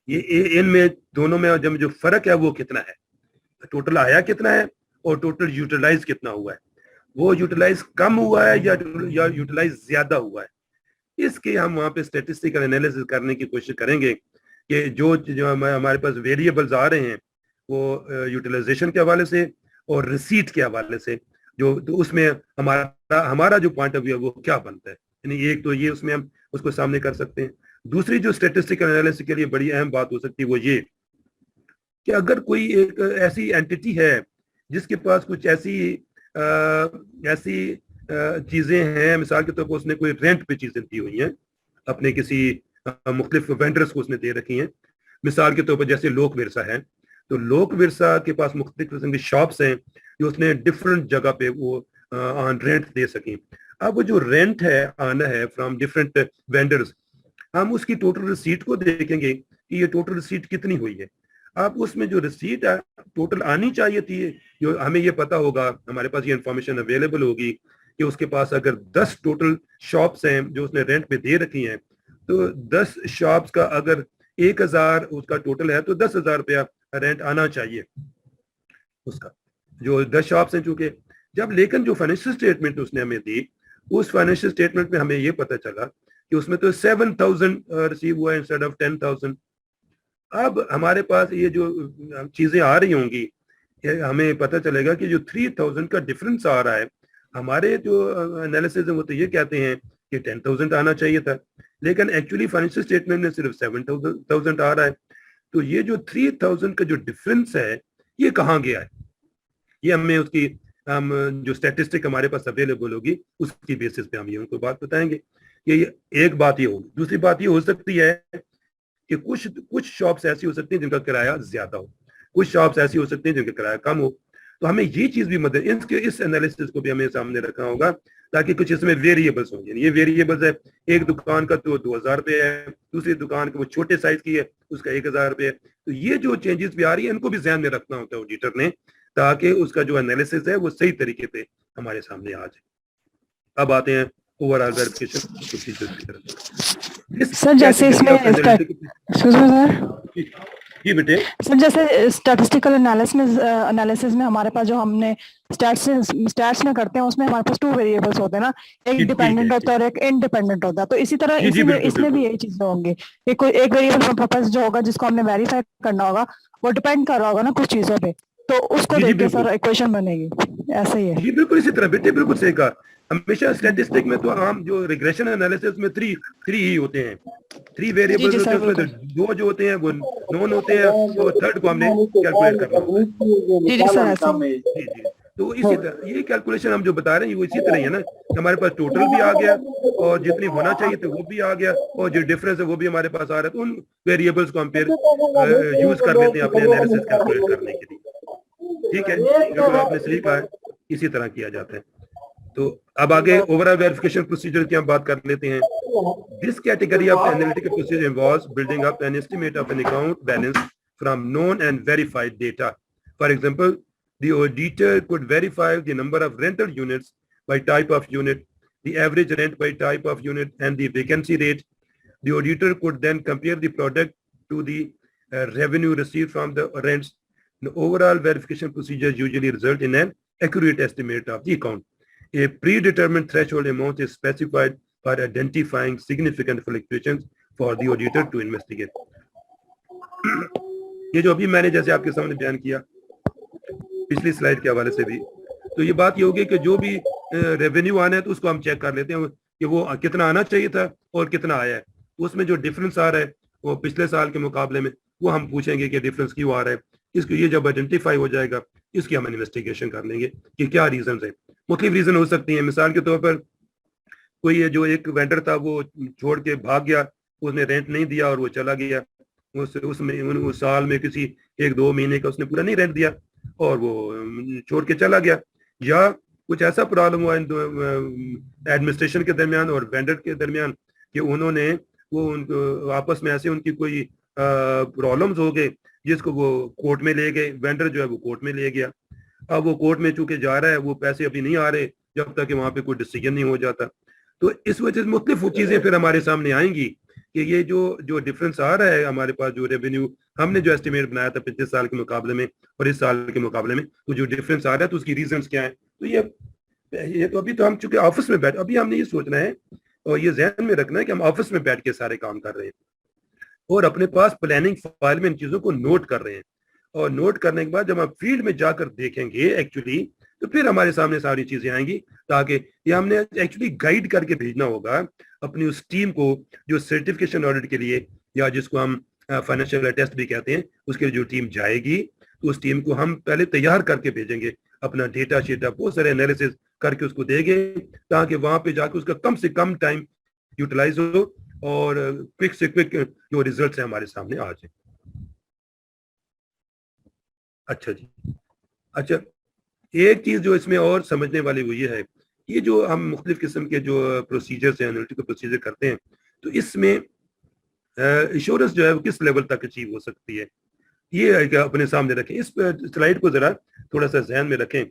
یہ ان میں دونوں میں جو فرق ہے وہ کتنا ہے, ٹوٹل آیا کتنا ہے اور ٹوٹل یوٹیلائز کتنا ہوا ہے. وہ یوٹیلائز کم ہوا ہے یا یوٹیلائز زیادہ ہوا ہے. اس کے ہم وہاں پہ اسٹیٹسٹیکل انالیسس کرنے کی کوشش کریں گے کہ جو ہمارے پاس ویریبلز آ رہے ہیں وہ یوٹیلائزیشن کے حوالے سے اور ریسیٹ کے حوالے سے تو اس میں ہمارا جو پوائنٹ آف ویو ہے وہ کیا بنتا ہے. یعنی ایک تو یہ اس میں ہم اس کو سامنے کر سکتے ہیں. دوسری جو اسٹیٹسٹیکل انالیسس کے لیے بڑی اہم بات ہو سکتی ہے وہ یہ کہ اگر کوئی ایک ایسی اینٹی ہے جس کے پاس کچھ ایسی چیزیں ہیں, مثال کے طور پر اس نے کوئی رینٹ پہ چیزیں دی ہوئی ہیں اپنے کسی مختلف وینڈرز کو اس نے دے رکھی ہیں. مثال کے طور پر جیسے لوک ورثہ ہے تو لوک ورثہ کے پاس مختلف قسم کی شاپس ہیں جو اس نے ڈفرنٹ جگہ پہ وہ آن رینٹ دے سکیں. اب وہ جو رینٹ ہے آنا ہے فرام ڈفرنٹ وینڈرز, ہم اس کی ٹوٹل ریسیٹ کو دیکھیں گے کہ یہ ٹوٹل ریسیٹ کتنی ہوئی ہے. اب اس میں جو ریسیٹ ٹوٹل آنی چاہیے تھی جو ہمیں یہ پتا ہوگا, ہمارے پاس یہ انفارمیشن اویلیبل ہوگی کہ اس کے پاس اگر 10 ٹوٹل شاپس ہیں جو اس نے رینٹ پہ دے رکھی ہیں تو 10 شاپس کا اگر 1000 اس کا ٹوٹل ہے تو 10,000 روپیہ رینٹ آنا چاہیے اس کا, جو 10 شاپس ہیں چونکہ. جب لیکن جو فائنینشیل اسٹیٹمنٹ اس نے ہمیں دی اس فائنینشیل اسٹیٹمنٹ میں ہمیں یہ پتا چلا کہ اس میں تو 7,000 ریسیو ہوا ہے انسٹیڈ آف 10,000. اب ہمارے پاس یہ جو چیزیں آ رہی ہوں گی ہمیں پتہ چلے گا کہ جو 3,000 کا ڈفرنس آ رہا ہے, ہمارے جو انالیسز ہیں وہ تو یہ کہتے ہیں کہ 10,000 آنا چاہیے تھا لیکن ایکچولی فائنینشیل اسٹیٹمنٹ میں صرف 7,000 آ رہا ہے. تو یہ جو 3,000 کا جو ڈفرنس ہے یہ کہاں گیا ہے, یہ ہمیں اس کی جو اسٹیٹسٹک ہمارے پاس اویلیبل ہوگی اس کی بیسس پہ ہم یہ ان کو بات بتائیں گے. یہ ایک بات یہ ہوگی. دوسری بات یہ ہو سکتی ہے کہ کچھ شاپس ایسی ہو سکتی ہیں جن کا کرایہ زیادہ ہو, کچھ شاپس ایسی ہو سکتی ہیں جن کا کرایہ کم ہو. تو ہمیں یہ چیز بھی اس انالیسس کو بھی ہمیں سامنے رکھنا ہوگا تاکہ کچھ اس میں ویریبلس ہوں. یعنی یہ ویریبلس ہے, ایک دکان کا تو 2,000 روپے ہے, دوسری دکان کا وہ چھوٹے سائز کی ہے اس کا 1,000 روپے ہے. تو یہ جو چینجز بھی آ رہی ہیں ان کو بھی ذہن میں رکھنا ہوتا ہے آڈیٹر نے تاکہ اس کا جو انالیسس ہے وہ صحیح طریقے پہ ہمارے سامنے آ جائے. اب آتے ہیں اوور آل ویریفیکیشن پروسیجر کی طرف.
سر جیسے اس میں
جی بیٹے
سر جیسے اسٹیٹسٹیکل انالیسس میں ہمارے پاس جو ہم نے اسٹیٹس میں کرتے ہیں اس میں ہمارے پاس 2 ویریبلس ہوتے ہیں نا, ایک ڈیپینڈنٹ ہوتا ہے اور ایک انڈیپینڈنٹ ہوتا ہے. تو اسی طرح اس میں بھی یہی چیزیں ہوں گی, ایک ویریبل ہمارے پاس جو ہوگا جس کو ہم نے ویریفائی کرنا ہوگا وہ ڈیپینڈ کر رہا ہوگا نا کچھ چیزوں پہ, تو اس کو دیکھ کے سر ایکویشن بنے گی. ایسا ہی ہے جی,
بالکل اسی طرح بیٹے, بالکل صحیح کہا. ہمیشہ اسٹیٹسٹک میں تو عام جو ریگریشن انالیسس میں 3 ہی ہوتے ہیں, 3 ویریبلز ہوتے ہیں. اس میں 2 جو ہوتے ہیں وہ نون ہوتے ہیں اور 3rd کو ہم نے کیلکولیٹ کرنا ہوتا ہے. جی تو اسی طرح یہ کیلکولیشن ہم جو بتا رہے ہیں وہ اسی طرح ہی ہے نا, ہمارے پاس ٹوٹل بھی آ گیا اور جتنی ہونا چاہیے تھا وہ بھی آ گیا اور جو ڈفرینس ہے وہ بھی ہمارے پاس آ رہا ہے. تو ان ویریبلس کو ہم پھر یوز کر لیتے ہیں اپنے انالیسس کیلکولیٹ کرنے کے لیے. ٹھیک ہے, بالکل آپ نے صحیح کہا ہے, اسی طرح کیا جاتا ہے. تو اب آگے اوورآل ویریفیکیشن پروسیجر کی ہم بات کر لیتے ہیں. This category of analytical procedure involves building up an estimate of an account balance from known and verified data. For example, the auditor could verify the number of rental units by type of unit, the average rent by type of unit, and the vacancy rate. The auditor could then compare the product to the revenue received from the rents. The overall verification procedures usually result in an accurate estimate of the account. A predetermined threshold amount is specified for identifying significant fluctuations for the auditor to investigate. یہ جو ابھی میں نے جیسے آپ کے سامنے بیان کیا پچھلی سلائیڈ کے حوالے سے بھی، تو یہ بات یہ ہوگی کہ جو بھی ریونیو آنا ہے تو اس کو ہم چیک کر لیتے ہیں کہ وہ کتنا آنا چاہیے تھا اور کتنا آیا ہے. اس میں جو ڈفرنس آ رہا ہے وہ پچھلے سال کے مقابلے میں، وہ ہم پوچھیں گے کہ ڈفرنس کیوں آ رہا ہے. اس کو یہ جب آئیڈینٹیفائی ہو جائے گا اس کی ہم انویسٹیگیشن کر لیں گے کہ کیا ریزنز ہیں. مختلف ریزن ہو سکتی ہیں. مثال کے طور پر کوئی جو ایک وینڈر تھا وہ چھوڑ کے بھاگ گیا، اس نے رینٹ نہیں دیا اور وہ چلا گیا، اس میں اس سال میں کسی 1-2 مہینے کا اس نے پورا نہیں رینٹ دیا اور وہ چھوڑ کے چلا گیا. یا کچھ ایسا پرابلم ہوا ایڈمنسٹریشن کے درمیان اور وینڈر کے درمیان کہ انہوں نے وہ ان کو آپس میں ایسے ان کی کوئی پرابلمز ہو گئے جس کو وہ کورٹ میں لے گئے. وینڈر جو ہے وہ کورٹ میں لے گیا. اب وہ کورٹ میں چونکہ جا رہا ہے، وہ پیسے ابھی نہیں آ رہے جب تک کہ وہاں پہ کوئی ڈیسیجن نہیں ہو جاتا. تو اس وجہ سے مختلف چیزیں پھر ہمارے سامنے آئیں گی کہ یہ جو ڈفرینس آ رہا ہے ہمارے پاس، جو ریونیو ہم نے جو ایسٹیمیٹ بنایا تھا پچھلے سال کے مقابلے میں اور اس سال کے مقابلے میں، تو جو ڈفرینس آ رہا ہے تو اس کی ریزنس کیا ہیں. تو یہ تو ابھی تو ہم چونکہ آفس میں بیٹھ، ابھی ہم نے یہ سوچنا ہے اور یہ ذہن میں رکھنا ہے کہ ہم آفس میں بیٹھ کے سارے کام کر رہے ہیں اور اپنے پاس پلاننگ فائل میں ان چیزوں کو نوٹ کر رہے ہیں. اور نوٹ کرنے کے بعد جب ہم فیلڈ میں جا کر دیکھیں گے ایکچولی، تو پھر ہمارے سامنے ساری چیزیں آئیں گی. تاکہ یہ ہم نے ایکچولی گائیڈ کر کے بھیجنا ہوگا اپنی اس ٹیم کو جو سرٹیفکیشن آڈٹ کے لیے، یا جس کو ہم فائنینشیل ٹیسٹ بھی کہتے ہیں، اس کے لیے جو ٹیم جائے گی تو اس ٹیم کو ہم پہلے تیار کر کے بھیجیں گے، اپنا ڈیٹا شیٹا بہت سارے انالیسز کر کے اس کو دیں گے تاکہ وہاں پہ جا کے اس کا کم سے کم ٹائم یوٹیلائز ہو اور کوئک سے کوئک جو ریزلٹس ہیں ہمارے سامنے آ جائیں. اچھا جی، اچھا ایک چیز جو اس میں اور سمجھنے والی وہ یہ ہے، یہ جو ہم مختلف قسم کے جو پروسیجرز ہیں، انالیٹیکل پروسیجر کرتے ہیں، تو اس میں ایشورنس جو ہے وہ کس لیول تک اچیو ہو سکتی ہے، یہ اپنے سامنے رکھیں. اس سلائیڈ کو ذرا تھوڑا سا ذہن میں رکھیں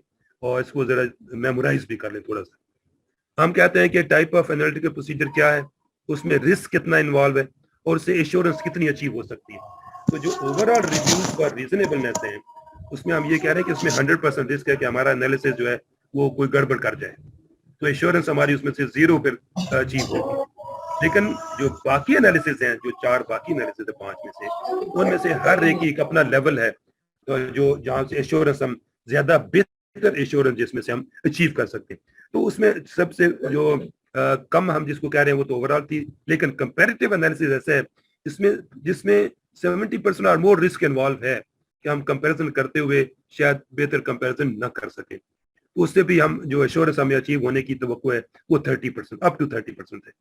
اور اس کو ذرا میمورائز بھی کر لیں تھوڑا سا. ہم کہتے ہیں کہ ٹائپ آف انالیٹیکل پروسیجر کیا ہے، اس میں رسک کتنا انوالو ہے اور اس سے ایشورنس کتنی اچیو ہو سکتی ہے. تو جو اوور آل ریویوز کا ریزنیبلنس ہے، اس میں ہم یہ کہہ رہے ہیں کہ اس میں 100% رسک ہے کہ ہمارا انالیسس جو ہے وہ کوئی گڑبڑ کر جائے، تو ایشورنس ہماری اس میں سے 0 پھر اچیو ہوگی. لیکن جو باقی انالیسس ہیں، جو 4 باقی انالیسس ہیں 5 میں سے، ان میں سے ہر ایک ایک اپنا لیول ہے جو جہاں سے ایشورنس ہم زیادہ بہتر ایشورنس جس میں سے ہم اچیو کر سکتے ہیں. تو اس میں سب سے جو کم ہم جس کو کہہ رہے ہیں وہ تو اوور آل تھی، لیکن کمپیریٹیو انالیسس ایسا ہے جس میں 70% اور مور رسک انوالو ہے کہ ہم کمپیریزن کرتے ہوئے شاید بہتر کمپیریزن نہ کر سکیں. تو اس سے بھی ہم جو ایشورنس ہمیں اچیو ہونے کی توقع ہے وہ 30% اپ ٹو 30% ہے.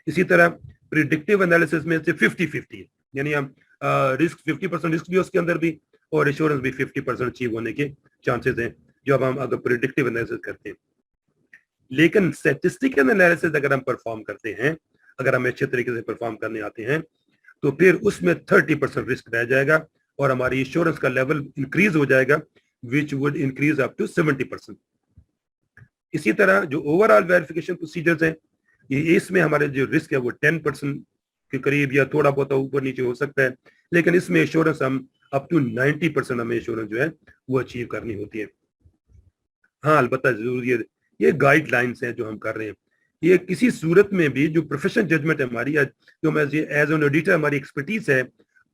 اسی طرح پریڈکٹیو انالیسس میں سے 50-50 ہے، یعنی ہم رسک 50% رسک بھی اس کے اندر بھی اور ایشورنس بھی 50% اچیو ہونے کے چانسز ہیں جب ہم اگر پریڈکٹیو انالیسس کرتے ہیں. لیکن اسٹیٹسٹیکل انالیسس اگر ہم پرفارم کرتے ہیں، اگر ہم اچھے طریقے سے پرفارم کرنے آتے ہیں، تو پھر اس میں 30% رسک رہ جائے گا اور ہماری ایشورنس کا لیول انکریز ہو جائے گا which would increase up to 70%. اسی طرح جو اوور آل ویریفیکیشن پروسیجرز ہیں، یہ اس میں ہمارے جو رسک ہے وہ 10% کے قریب یا تھوڑا بہت اوپر نیچے ہو سکتا ہے، لیکن اس میں ایشورنس ہم اپ ٹو 90% ہمیں ایشورنس جو ہے وہ اچیو کرنی ہوتی ہے. ہاں البتہ ضروری ہے، یہ گائیڈ لائنس ہیں جو ہم کر رہے ہیں، یہ کسی صورت میں بھی جو پروفیشنل ججمنٹ ہے ہماری، جو ایز این ایڈیٹر ہماری ایکسپرٹیز ہے،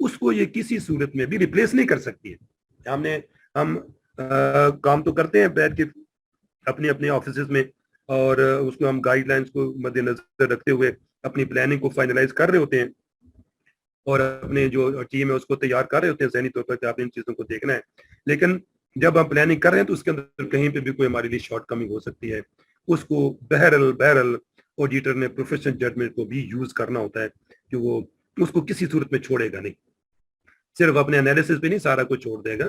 اس کو یہ کسی صورت میں بھی ریپلیس نہیں کر سکتی ہے. ہم کام تو کرتے ہیں بیٹھ کے اپنے اپنے آفیسز میں، اور اس کو ہم گائیڈ لائنس کو مد نظر رکھتے ہوئے اپنی پلاننگ کو فائنلائز کر رہے ہوتے ہیں اور اپنے جو ٹیم ہے اس کو تیار کر رہے ہوتے ہیں ذہنی طور پر کہ آپ نے ان چیزوں کو دیکھنا ہے. لیکن جب ہم پلاننگ کر رہے ہیں تو اس کے اندر کہیں پہ بھی کوئی ہمارے لیے شارٹ کمنگ ہو سکتی ہے. اس کو بہرحال آڈیٹر نے پروفیشنل ججمنٹ کو بھی یوز کرنا ہوتا ہے کہ وہ اس کو کسی صورت میں چھوڑے گا نہیں، صرف اپنے انالیسس پہ نہیں سارا کچھ چھوڑ دے گا،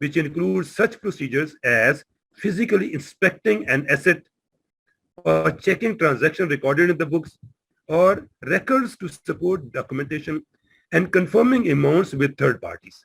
which includes such procedures as physically inspecting an asset or checking transaction recorded in the books or records to support documentation and confirming amounts with third parties.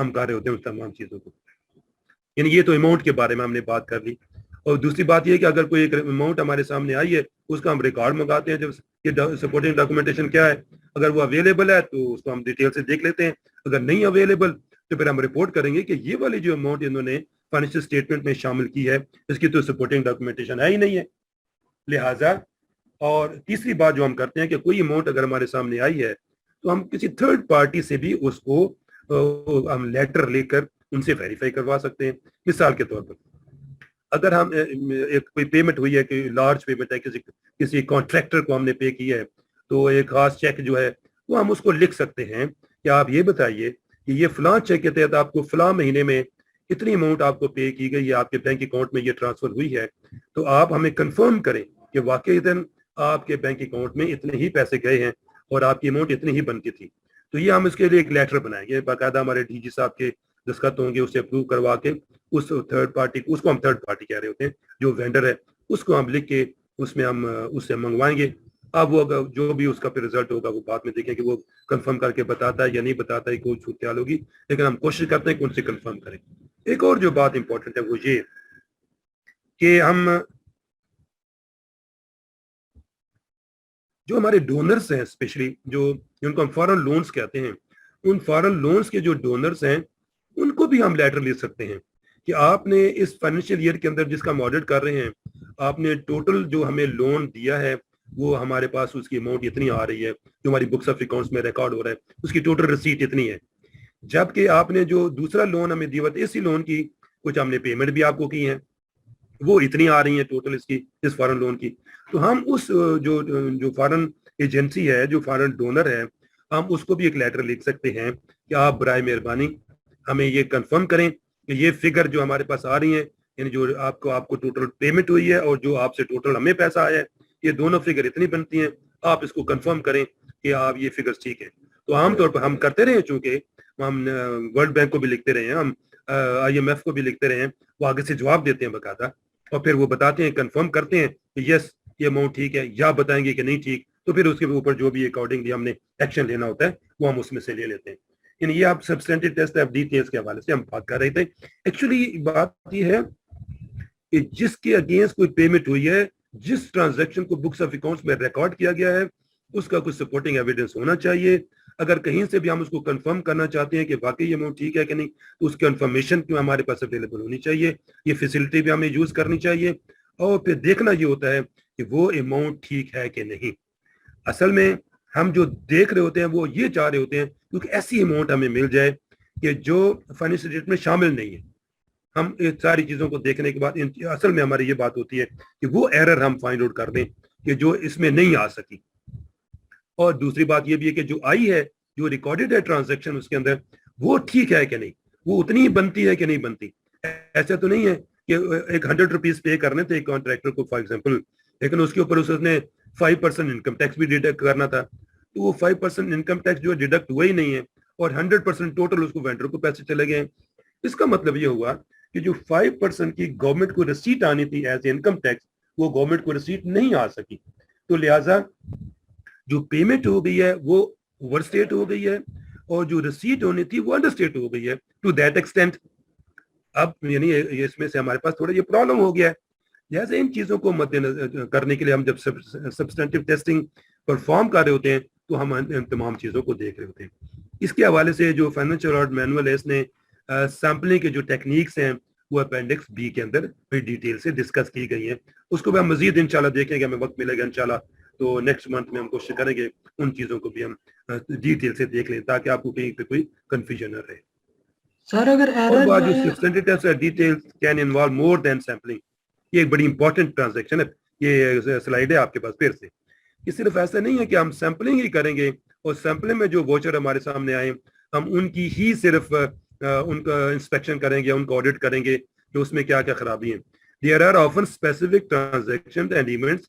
ہم کر رہے ہوتے ہیں اس تمام چیزوں کو. یعنی یہ تو اماؤنٹ کے بارے میں ہم نے بات کر لی. اور دوسری بات یہ کہ اگر کوئی ایک اماؤنٹ ہمارے سامنے آئی ہے اس کا ہم ریکارڈ منگاتے ہیں. جب یہ سپورٹنگ ڈاکومنٹیشن کیا ہے, اگر وہ اویلیبل ہے تو اس کو ہم ڈیٹیل سے دیکھ لیتے ہیں. اگر نہیں اویلیبل تو پھر ہم رپورٹ کریں گے کہ یہ والی جو اماؤنٹ انہوں نے فائنینشیل اسٹیٹمنٹ میں شامل کی ہے اس کی تو سپورٹنگ ڈاکومنٹیشن ہے ہی نہیں ہے. لہٰذا اور تیسری بات جو ہم کرتے ہیں کہ کوئی اماؤنٹ اگر ہمارے سامنے آئی ہے تو ہم کسی تھرڈ پارٹی سے بھی اس کو ہم لیٹر لے کر ان سے ویریفائی کروا سکتے ہیں. مثال کے طور پر اگر ہم ایک کوئی پیمنٹ ہوئی ہے کہ لارج پیمنٹ ہے, کسی کانٹریکٹر کو ہم نے پے کیا ہے, تو ایک خاص چیک جو ہے وہ ہم اس کو لکھ سکتے ہیں کہ آپ یہ بتائیے کہ یہ فلاں چیک کے تحت آپ کو فلاں مہینے میں اتنی اماؤنٹ آپ کو پے کی گئی ہے, آپ کے بینک اکاؤنٹ میں یہ ٹرانسفر ہوئی ہے, تو آپ ہمیں کنفرم کریں کہ واقعی آپ کے بینک اکاؤنٹ میں اتنے ہی پیسے گئے ہیں اور آپ کی اماؤنٹ اتنی ہی بنتی تھی. تو یہ ہم اس کے لیے ایک لیٹر بنائیں گے, باقاعدہ ہمارے ڈی جی صاحب کے دستخط ہوں گے, اسے اپروو کروا کے اس تھرڈ پارٹی کو, اس کو ہم تھرڈ پارٹی کہہ رہے ہوتے ہیں, جو وینڈر ہے اس کو ہم لکھ کے اس میں ہم اس سے منگوائیں گے. اب وہ جو بھی اس کا پھر رزلٹ ہوگا وہ بعد میں دیکھیں کہ وہ کنفرم کر کے بتاتا ہے یا نہیں بتاتا ہے, کوئی صورتحال ہوگی, لیکن ہم کوشش کرتے ہیں کہ ان سے کنفرم کریں. ایک اور جو بات امپورٹنٹ ہے وہ یہ کہ ہم جو ہمارے ڈونرز ہیں اسپیشلی جو جن کو ہم فارن لونز کہتے ہیں, ان فارن لونز کے جو ڈونرز ہیں ان کو بھی ہم لیٹر لے سکتے ہیں کہ آپ نے اس فائنینشیل ایئر کے اندر جس کا ہم آڈٹ کر رہے ہیں, آپ نے ٹوٹل جو ہمیں لون دیا ہے وہ ہمارے پاس اس کی اماؤنٹ اتنی آ رہی ہے, جو ہماری بکس آف اکاؤنٹس میں ریکارڈ ہو رہا ہے اس کی ٹوٹل رسیٹ اتنی ہے, جبکہ آپ نے جو دوسرا لون ہمیں دیا تھا اسی لون کی کچھ ہم نے پیمنٹ بھی آپ کو کی ہیں, وہ اتنی آ رہی ہیں ٹوٹل اس فارن لون کی. تو ہم اس جو فارن ایجنسی ہے, جو فارن ڈونر ہے, ہم اس کو بھی ایک لیٹر لکھ سکتے ہیں کہ آپ برائے مہربانی ہمیں یہ کنفرم کریں کہ یہ فگر جو ہمارے پاس آ رہی ہیں, یعنی جو آپ کو ٹوٹل پیمنٹ ہوئی ہے اور جو آپ سے ٹوٹل ہمیں پیسہ آیا ہے, یہ دونوں فگر اتنی بنتی ہیں, آپ اس کو کنفرم کریں کہ آپ یہ فگرز ٹھیک ہیں. تو عام طور پر ہم کرتے رہے, چونکہ ہم ورلڈ بینک کو بھی لکھتے رہے ہیں, ہم آئی ایم ایف کو بھی لکھتے رہے ہیں, وہ آگے سے جواب دیتے ہیں باقاعدہ, اور پھر وہ بتاتے ہیں, کنفرم کرتے ہیں کہ یس یہ اماؤنٹ ٹھیک ہے, یا بتائیں گے کہ نہیں ٹھیک, تو پھر اس کے اوپر جو بھی اکارڈنگلی ہم نے ایکشن لینا ہوتا ہے وہ ہم اس میں سے لے لیتے ہیں. یعنی یہ آپ سبسٹینٹیو ٹیسٹ آف ڈیٹیلز کے حوالے سے ہم بات کر رہے تھے. ایکچولی بات یہ ہے کہ جس کے اگینسٹ کوئی پیمنٹ ہوئی ہے, جس ٹرانزیکشن کو بکس آف اکاؤنٹس میں ریکارڈ کیا گیا ہے, اس کا کچھ سپورٹنگ ایویڈنس ہونا چاہیے. اگر کہیں سے بھی ہم اس کو کنفرم کرنا چاہتے ہیں کہ واقعی یہ اماؤنٹ ٹھیک ہے کہ نہیں, تو اس کی انفارمیشن کیوں ہمارے پاس اویلیبل ہونی چاہیے, یہ فیسلٹی بھی ہمیں یوز کرنی چاہیے, اور پھر دیکھنا یہ ہوتا ہے کہ وہ اماؤنٹ ٹھیک ہے کہ نہیں. اصل میں ہم جو دیکھ رہے ہوتے ہیں وہ یہ چاہ رہے ہوتے ہیں کیونکہ ایسی اماؤنٹ ہمیں مل جائے کہ جو فائنینشیل اسٹیٹمنٹ میں شامل نہیں ہے. ہم ساری چیزوں کو دیکھنے کے بعد اصل میں ہماری یہ بات ہوتی ہے کہ وہ ایرر ہم فائنڈ آؤٹ کر دیں کہ جو اس میں نہیں آ سکی. اور دوسری بات یہ بھی ہے کہ جو آئی ہے, جو ریکارڈڈ ہے ٹرانزیکشن اس کے اندر, وہ ٹھیک ہے کہ نہیں, وہ اتنی ہی بنتی ہے کہ نہیں بنتی. ایسا تو نہیں ہے کہ ایک 100 روپیز پے کرنے تھے ایک کانٹریکٹر کو فار ایگزامپل, لیکن اس کے اوپر اس نے 5% انکم ٹیکس بھی ڈیڈکٹ کرنا تھا, تو وہ 5% انکم ٹیکس جو ڈیڈکٹ ہوا ہی نہیں ہے, اور 100% ٹوٹل اس کو وینڈر کو پیسے چلے گئے. اس کا مطلب یہ ہوا کہ جو 5% کی گورنمنٹ کو رسیٹ آنی تھی ایز انکم ٹیکس, وہ گورنمنٹ کو رسیٹ نہیں آ سکی. تو لہٰذا جو پیمنٹ ہو گئی ہے وہ اوور اسٹیٹ ہو گئی ہے, اور جو رسیٹ ہونی تھی وہ انڈر اسٹیٹ ہو گئی ہے ٹو دیٹ ایکسٹینٹ. اب یعنی اس میں سے ہمارے پاس تھوڑا یہ پرابلم ہو گیا ہے. لہٰذا ان چیزوں کو مد نظر کرنے کے لیے ہم جب سبسٹینٹیو ٹیسٹنگ پرفارم کر رہے ہوتے ہیں تو ہم ان تمام چیزوں کو دیکھ رہے ہوتے ہیں. اس کے حوالے سے جو فائنینشیل آڈٹ مینول ہے, اس نے سیمپلنگ کے جو ٹیکنیکس ہیں وہ اپینڈکس بی کے اندر بڑی ڈیٹیل سے ڈسکس کی گئی ہیں. اس کو بھی ہم مزید انشاءاللہ دیکھیں گے, ہمیں وقت ملے گا انشاءاللہ, تو نیکسٹ منتھ میں ہم کوشش کریں گے ان چیزوں کو بھی ہم ڈیٹیل سے دیکھ لیں تاکہ آپ کو کہیں پہ کوئی کنفیوژن نہ رہے.
سر اگر ایرر جو ہے
substantive test details can involve more than sampling. یہ ایک بڑی امپورٹنٹ ٹرانزیکشن ہے. یہ سلائیڈ ہے آپ کے پاس پھر سے, کہ صرف ایسا نہیں ہے کہ ہم سیمپلنگ ہی کریں گے اور سیمپلنگ میں جو ووچر ہمارے سامنے آئے ہم ان کی ہی صرف ان کا انسپیکشن کریں گے, ان کو آڈٹ کریں گے کہ اس میں کیا کیا خرابی ہیں. There are often specific transactions and events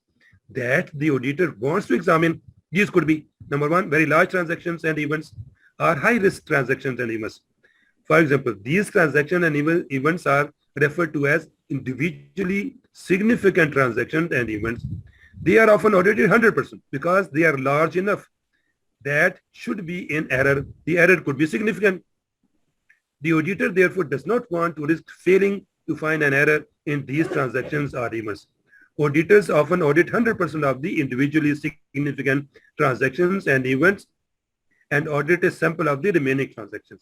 that the auditor wants to examine. These could be, number one, very large transactions and events are high-risk transactions and events. For example, these transactions and events are referred to as individually significant transactions and events. They are often audited 100% because they are large enough that should be in error. The error could be significant. The auditor therefore does not want to risk failing to find an error in these transactions or events. Auditors often audit 100% of the individually significant transactions and events and audit a sample of the remaining transactions.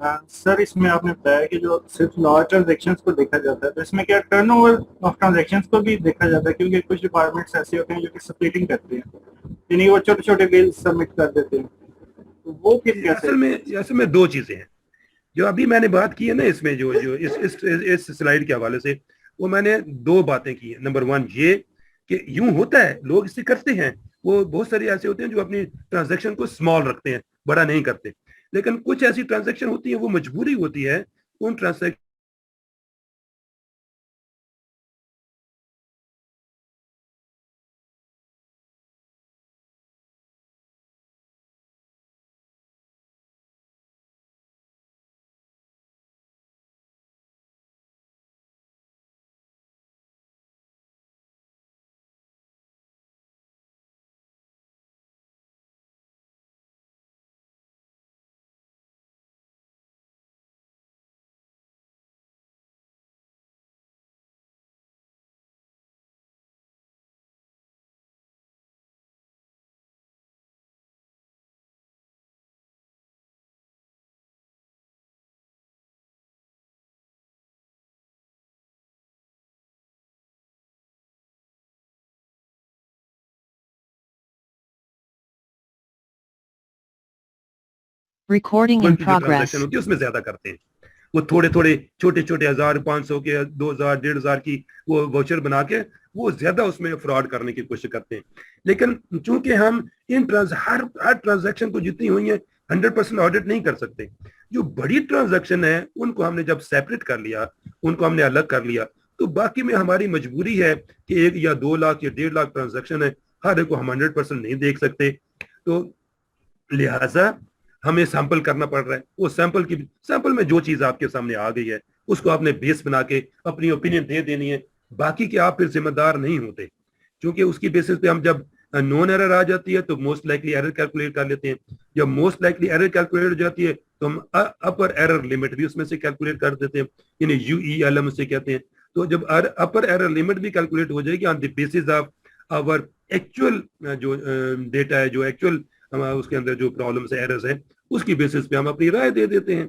سر اس میں آپ نے بتایا کہ جو صرف لا ٹرانزیکشنز کو دیکھا جاتا ہے تو اس میں کیا ٹرن اوور آف ٹرانزیکشنز کو بھی دیکھا جاتا ہے؟ کیونکہ کچھ ڈپارٹمنٹس ایسے ہوتے ہیں جو کہ سپلیٹنگ کرتے ہیں، یعنی وہ چھوٹے چھوٹے بل سبمٹ کر دیتے ہیں، تو وہ پھر کیسے؟
اصل میں دو چیزیں ہیں جو ابھی میں نے بات کی ہے نا، اس میں جو اس سلائیڈ کے حوالے سے وہ میں نے دو باتیں کی ہیں. نمبر 1 یہ کہ یوں ہوتا ہے، لوگ اسے کرتے ہیں، وہ بہت سارے ایسے ہوتے ہیں جو اپنی ٹرانزیکشن کو اسمال رکھتے ہیں، بڑا نہیں کرتے، لیکن کچھ ایسی ٹرانزیکشن ہوتی ہیں وہ مجبوری ہوتی ہے ان ٹرانزیکشن
Recording in progress.
ہوتی ہے اس میں زیادہ کرتے ہیں. وہ تھوڑے چھوٹے 1500 کے 2000 1500 کی وہ واچر بنا کے وہ زیادہ اس میں فراڈ کرنے کی کوشش کرتے ہیں. لیکن چونکہ ہم ہر ٹرانزیکشن کو جتنی ہوئی ہیں 100% آڈٹ نہیں کر سکتے. جو بڑی ٹرانزیکشن ہے ان کو ہم نے جب سیپریٹ کر لیا، ان کو ہم نے الگ کر لیا، تو باقی میں ہماری مجبوری ہے کہ 1 یا 2 لاکھ یا 1.5 لاکھ ٹرانزیکشن ہے، ہر ایک کو ہم 100% نہیں دیکھ سکتے. تو لہٰذا ہمیں سیمپل کرنا پڑ رہا ہے. وہ سیمپل میں جو چیز آپ کے سامنے آ گئی ہے اس کو آپ نے بیس بنا کے اپنی اوپینین دے دینی ہے. باقی کے آپ پھر ذمہ دار نہیں ہوتے، کیونکہ اس کی بیسس پہ ہم جب نون ایرر آ جاتی ہے تو موسٹ لائکلی ایرر کیلکولیٹ کر لیتے ہیں. جب موسٹ لائکلی ایرر کیلکولیٹ ہو جاتی ہے تو ہم اپر ایرر لمٹ بھی اس میں سے کیلکولیٹ کر دیتے ہیں، یعنی UELM اسے کہتے ہیں. تو جب اپر ایرر لمٹ بھی کیلکولیٹ ہو جائے گی on the basis of our actual جو ڈیٹا ہے، جو ایکچوئل اس کے اندر جو پرابلمس ایررز ہیں، اس کی بیسس پہ ہم اپنی رائے دے دیتے ہیں.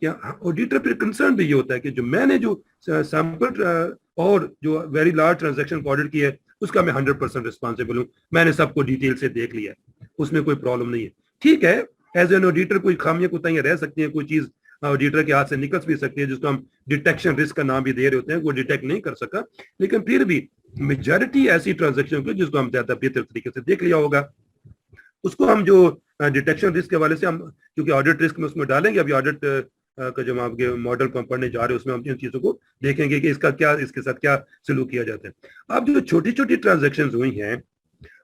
کیا آڈیٹر پھر کنسرن بھی یہ ہوتا ہے کہ جو میں نے جو سیمپل اور جو ویری لارج ٹرانزیکشن کو آڈٹ کیا ہے اس کا میں 100% رسپانسبل ہوں، میں نے سب کو ڈیٹیل سے دیکھ لیا ہے، اس میں کوئی پرابلم نہیں ہے. ٹھیک ہے، ایز این آڈیٹر کوئی خامیاں کوتاہیاں رہ سکتی ہیں، کوئی چیز آڈیٹر کے ہاتھ سے نکل بھی سکتی ہے جس کو ہم ڈیٹیکشن رسک کا نام بھی دے رہے ہوتے ہیں، وہ ڈیٹیکٹ نہیں کر سکا. لیکن پھر بھی میجارٹی ایسی ٹرانزیکشن کو جس کو ہم زیادہ بہتر طریقے سے دیکھ لیا ہوگا، اس کو ہم جو ڈیٹیکشن رسک کے حوالے سے ہم کیونکہ آڈٹ رسک میں اس میں ڈالیں گے. ابھی آڈٹ کا جو ہم آپ کے ماڈل کو ہم پڑھنے جا رہے ہیں اس میں ہم ان چیزوں کو دیکھیں گے کہ اس کے ساتھ کیا سلوک کیا جاتا ہے. اب جو چھوٹی ٹرانزیکشن ہوئی ہیں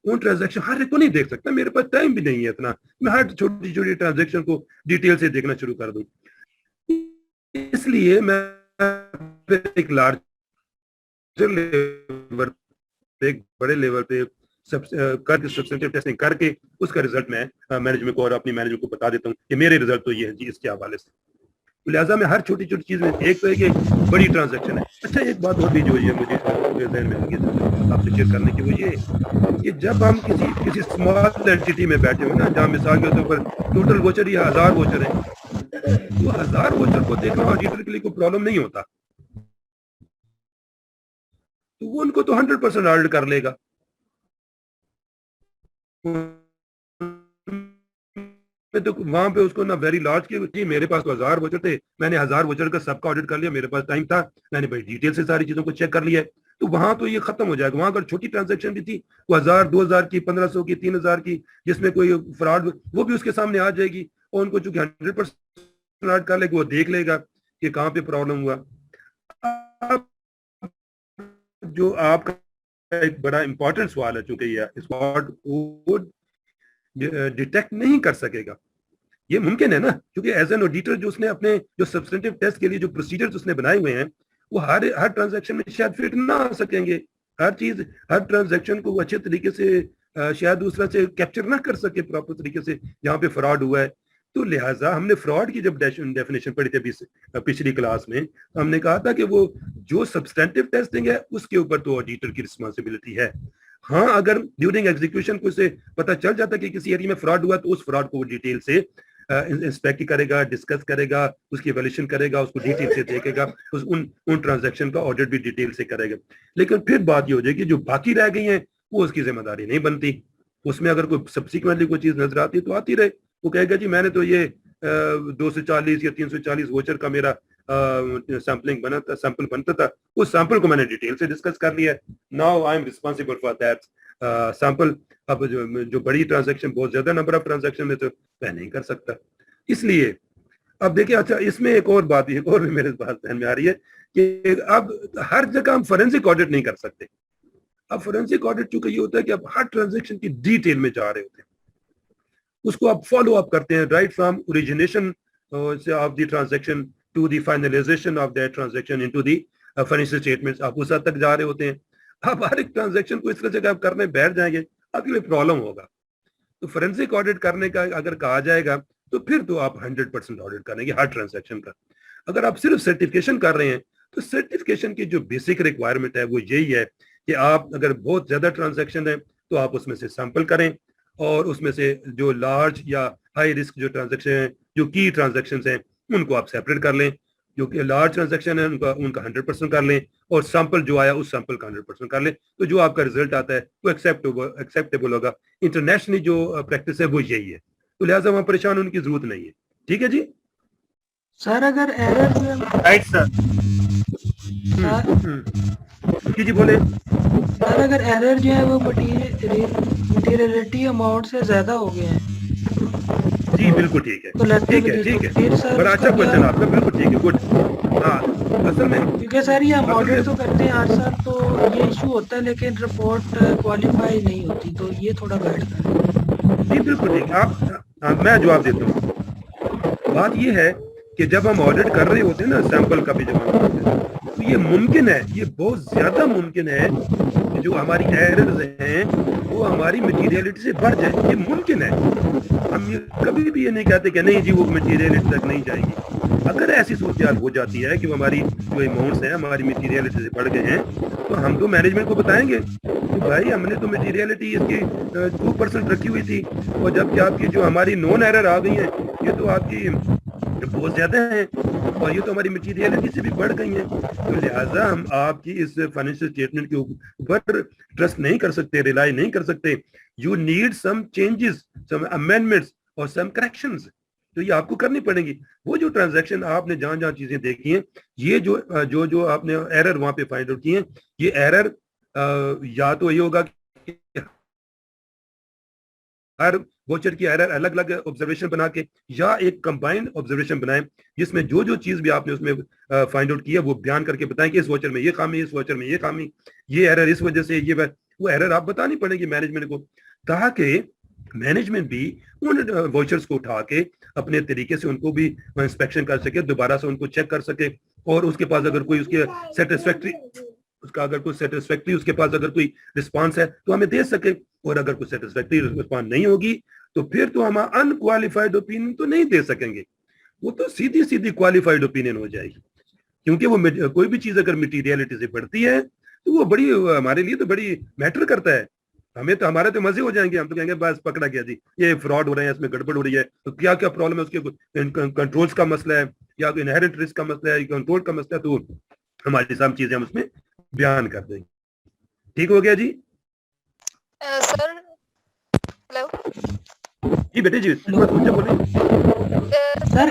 ان ٹرانزیکشن ہر ایک کو نہیں دیکھ سکتا، میرے پاس ٹائم بھی نہیں ہے اتنا میں ہر چھوٹی ٹرانزیکشن کو ڈیٹیل سے دیکھنا شروع کر دوں. اس لیے میں ایک لارج لیول پہ، ایک بڑے لیول پہ سبسٹینٹیو ٹیسٹنگ کر کے اس کا رزلٹ میں مینجمنٹ کو اور اپنی مینجمنٹ کو بتا دیتا ہوں کہ میرے رزلٹ تو یہ ہے جی اس کے حوالے سے. لہٰذا میں ہر چھوٹی چیز میں ایک تو ہے کہ بڑی ٹرانزیکشن ہے. اچھا ایک بات اور بھی جو ہے مجھے ذہن میں آگے آپ سے شیئر کرنے کی وہ یہ کہ جب ہم کسی اسمال اینٹی میں بیٹھے ہوئے نا، جہاں مثال کے طور پر ٹوٹل ووچر یا 1000 ووچر ہیں، وہ 1000 ووچر کو دیکھنا آڈیٹر کے لیے کوئی پرابلم نہیں ہوتا، تو وہ ان کو تو 100% آڈٹ کر لے گا. تو وہاں پہ اس کو نہ ویری لارج کی جی میرے پاس تو 1000 ووچر تھے، میں نے 1000 ووچر کا سب کا آڈٹ کر لیا، میرے پاس ٹائم تھا، میں نے بڑی ڈیٹیل سے ساری چیزوں کو چیک کر لیا ہے. تو وہاں تو یہ ختم ہو جائے گا. وہاں اگر چھوٹی ٹرانزیکشن بھی تھی وہ 1000 2000 کی 1500 کی 3000 کی جس میں کوئی فراڈ وہ بھی اس کے سامنے آ جائے گی، اور ان کو چونکہ 100% آڈٹ کر لے گا، وہ دیکھ لے گا کہ کہاں پہ پرابلم ہوا. جو آپ کا ایک بڑا امپورٹنٹ سوال ہے، چونکہ یہ فراڈ ڈیٹیکٹ نہیں کر سکے گا، یہ ممکن ہے نا، کیونکہ ایز این آڈیٹر جو اس نے اپنے جو سبسٹینٹیو ٹیسٹ کے لیے جو پروسیجرز اس نے بنائے ہوئے ہیں وہ ہر ٹرانزیکشن میں شاید فٹ نہ آ سکیں گے. ہر ٹرانزیکشن کو وہ اچھے طریقے سے شاید دوسرا سے کیپچر نہ کر سکے پراپر طریقے سے جہاں پہ فراڈ ہوا ہے. تو لہٰذا ہم نے فراڈ کی جب ڈیفینیشن پڑھی تھی پچھلی کلاس میں، ہم نے کہا تھا کہ وہ جو سبسٹینٹیو ٹیسٹنگ ہے اس کے اوپر تو آڈیٹر کی رسپانسبلٹی ہے. ہاں اگر ڈیورنگ ایگزیکیوشن کو اسے پتہ چل جاتا کہ کسی ایریا میں فراڈ ہوا تو اس فراڈ کو وہ ڈیٹیل سے انسپیکٹ کرے گا, ڈسکس کرے گا, اس کی ایویلیوشن کرے گا, اس کو ڈیٹیل سے دیکھے گا, ان ٹرانزیکشن کا آڈٹ بھی ڈیٹیل سے کرے گا. لیکن پھر بات یہ ہو جائے گی جو باقی رہ گئی ہیں وہ اس کی ذمہ داری نہیں بنتی. اس میں اگر کوئی سبسیکوینٹلی کوئی چیز نظر آتی ہے تو آتی رہے, وہ کہے گا جی میں نے تو یہ 240 یا 340 ووچر کا میرا سیمپلنگ بنا تھا, سیمپل بنتا تھا, اس سیمپل کو میں نے ڈیٹیل سے ڈسکس کر لیا ہے, now I am responsible for that sample. اب جو بڑی ٹرانزیکشن, بہت زیادہ نمبر آف ٹرانزیکشن میں تو میں نہیں کر سکتا. اس لیے اب دیکھیں, اچھا اس میں ایک اور بات بھی میرے پاس ذہن میں آ رہی ہے کہ اب ہر جگہ ہم فورینسک آڈٹ نہیں کر سکتے. اب فورینسک آڈٹ چونکہ یہ ہوتا ہے کہ اب ہر ٹرانزیکشن کی ڈیٹیل میں جا رہے ہوتے ہیں, اس کو آپ فالو اپ کرتے ہیں right from origination of the transaction to the finalisation of that transaction into the financial statements. آپ اس حد تک جا رہے ہوتے ہیں. اب ہر ایک ٹرانزیکشن کو اس طرح سے آپ کرنے بیٹھ جائیں گے, آپ کے لیے پرابلم ہوگا. تو فورینسک آڈٹ کرنے کا اگر کہا جائے گا تو پھر تو آپ 100% آڈٹ کریں گے ہر ٹرانزیکشن کا. اگر آپ صرف سرٹیفکیشن کر رہے ہیں تو سرٹیفکیشن کی جو بیسک ریکوائرمنٹ ہے وہ یہی ہے کہ آپ اگر بہت زیادہ ٹرانزیکشن ہے تو آپ اس میں سے سیمپل کریں, اور اس میں سے جو لارج یا ہائی رسک جو ٹرانزیکشن ہیں, جو کی ٹرانزیکشنز ہیں, ان کو آپ سیپریٹ کر لیں. جو کہ لارج ٹرانزیکشن ہے ان کا 100% کر لیں, اور سیمپل جو آیا اس سیمپل کا 100% کر لیں. تو جو آپ کا رزلٹ آتا ہے وہ ایکسیپٹیبل ہوگا. انٹرنیشنلی جو پریکٹس ہے وہ یہی ہے, تو لہٰذا وہاں پریشان ہونے کی ضرورت نہیں ہے. ٹھیک ہے جی
سر اگر ایرر جو ہے
رائٹ سر.
جی بولے.
سر اگر ایرر جو ہے وہ مٹیریلٹی اماؤنٹ سے زیادہ ہو گیا ہے.
جی بالکل ٹھیک ہے,
تو
ٹھیک ہے, ٹھیک ہے, بڑا اچھا کوشچن آپ کا, بالکل ٹھیک ہے, گڈ. ہاں اصل میں
کیونکہ سر یہ ہم آڈٹ تو کرتے ہیں 8 سال, تو یہ ایشو ہوتا ہے لیکن رپورٹ کوالیفائی نہیں ہوتی, تو یہ تھوڑا بیٹھتا ہے.
جی بالکل ٹھیک ہے. آپ میں جواب دیتا ہوں. بات یہ ہے کہ جب ہم آڈٹ کر رہے ہوتے ہیں نا, سیمپل کا بھی جب ہم کرتے ہیں تو یہ ممکن ہے, یہ بہت زیادہ ممکن ہے کہ جو ہماری ایررز ہیں وہ ہماری مٹیریلٹی سے بڑھ جائیں. یہ ممکن ہے. ہم یہ کبھی بھی یہ نہیں کہتے کہ نہیں جی وہ مٹیریلٹی تک نہیں جائیں گی. اگر ایسی صورتحال ہو جاتی ہے کہ وہ ہماری جو اماؤنٹس ہیں ہماری مٹیریلٹی سے بڑھ گئے ہیں, تو ہم تو مینجمنٹ کو بتائیں گے کہ بھائی ہم نے تو مٹیریلٹی اس کی 2% رکھی ہوئی تھی, اور جب کہ آپ کی جو ہماری نون ایرر آ گئی ہیں یہ تو آپ کی بہت زیادہ ہیں, اور یہ تو ہماری مٹیریلٹی سے بھی بڑھ گئی ہیں. تو لہٰذا ہم آپ کی اس فائنینشیل اسٹیٹمنٹ کے اوپر ٹرسٹ نہیں کر سکتے, ریلائی نہیں کر سکتے. You need some changes, some amendments اور سم کریکشنز, تو یہ آپ کو کرنی پڑیں گی. وہ جو ٹرانزیکشن آپ نے جہاں جہاں چیزیں دیکھی ہیں, یہ جو آپ نے ایرر وہاں پہ فائنڈ آؤٹ کی ہیں, یہ ایرر یا تو یہ ہوگا کہ ہر ووچر کی ایرر الگ الگ آبزرویشن بنا کے, یا ایک کمبائنڈ آبزرویشن بنائیں جس میں جو چیز بھی آپ نے اس میں فائنڈ آؤٹ کی ہے وہ بیان کر کے بتائیں کہ اس ووچر میں یہ خامی, اس ووچر میں یہ خامی, یہ ایرر اس وجہ سے, یہ وہ ایرر آپ بتانی پڑے گی مینجمنٹ کو, تاکہ مینجمنٹ بھی ان ووچرز کو اٹھا کے اپنے طریقے سے ان کو بھی انسپیکشن کر سکے, دوبارہ سے ان کو چیک کر سکے, اور اس کے پاس اگر کوئی اس کے سیٹسفیکٹری اس کے پاس اگر کوئی رسپانس ہے تو ہمیں دے سکے, اور اگر کوئی سیٹسفیکٹری رسپانس نہیں ہوگی تو پھر تو ہم ان کوالیفائڈ اوپینین تو نہیں دے سکیں گے, وہ تو سیدھی کوالیفائڈ اوپینین ہو جائے گی. کیونکہ وہ کوئی بھی چیز اگر مٹیریلٹی سے بڑھتی ہے تو وہ بڑی ہمارے لیے تو بڑی میٹر کرتا ہے. ہمیں تو ہمارے تو مزے ہو جائیں گے, ہم تو کہیں گے بس پکڑا گیا جی, یہ فراڈ ہو رہے ہیں, اس میں گڑبڑ ہو رہی ہے, تو کیا کیا پرابلم ہے, اس کے کنٹرولز کا مسئلہ ہے, یا انہیرنٹ رسک کا مسئلہ ہے, کنٹرول کا مسئلہ ہے, تو ہماری سب چیزیں ہم اس میں بیان کر دیں گے. ٹھیک ہو گیا جی.
سر ہلو
جی بیٹے جی بولیں.
سر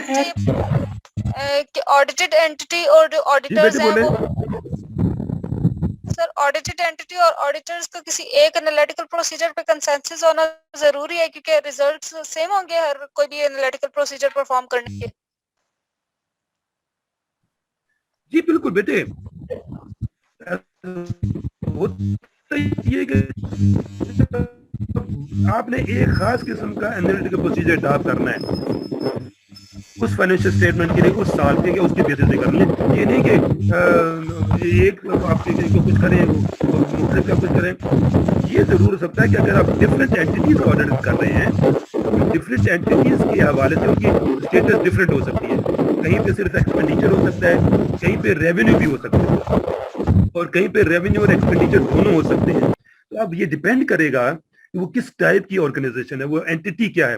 کہ آڈیٹڈ اینٹی اور جو آڈیٹرز ہیں وہ سر آڈیٹڈ اینٹی اور آڈیٹرز کا کسی ایک انالیٹیکل پروسیجر پہ کنسنسس ہونا ضروری ہے, کیونکہ ریزلٹس سیم ہوں گے ہر کوئی بھی انالیٹیکل پروسیجر پرفارم کرنے کے.
جی بالکل بیٹے, یہ کہ آپ نے ایک خاص قسم کا انالیٹیکل پروسیجر اڈاپٹ کرنا ہے اس فائنینشیل اسٹیٹمنٹ کے لیے, اس سال کے اس کی بیسس پہ کرنی ہے. یہ نہیں کہ ایک آپ کچھ کریں مختلف کا کچھ کریں. یہ ضرور ہو سکتا ہے کہ اگر آپ ڈفرینٹ اینٹیز کا آڈٹ کر رہے ہیں, ڈفرینٹ اینٹیز کے حوالے سے ان کی اسٹیٹس ڈفرینٹ ہو سکتی ہے. کہیں پہ صرف ایکسپینڈیچر ہو سکتا ہے, کہیں پہ ریونیو بھی ہو سکتا ہے, اور کہیں پہ ریونیو اور ایکسپینڈیچر دونوں ہو سکتے ہیں. تو اب یہ ڈیپینڈ کرے گا کہ وہ کس ٹائپ کی آرگنائزیشن ہے, وہ اینٹی کیا ہے.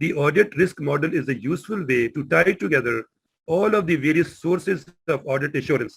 The audit risk model is a useful way to tie together all of the various sources of audit assurance.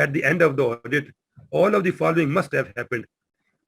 at the end of the audit all of the following must have happened.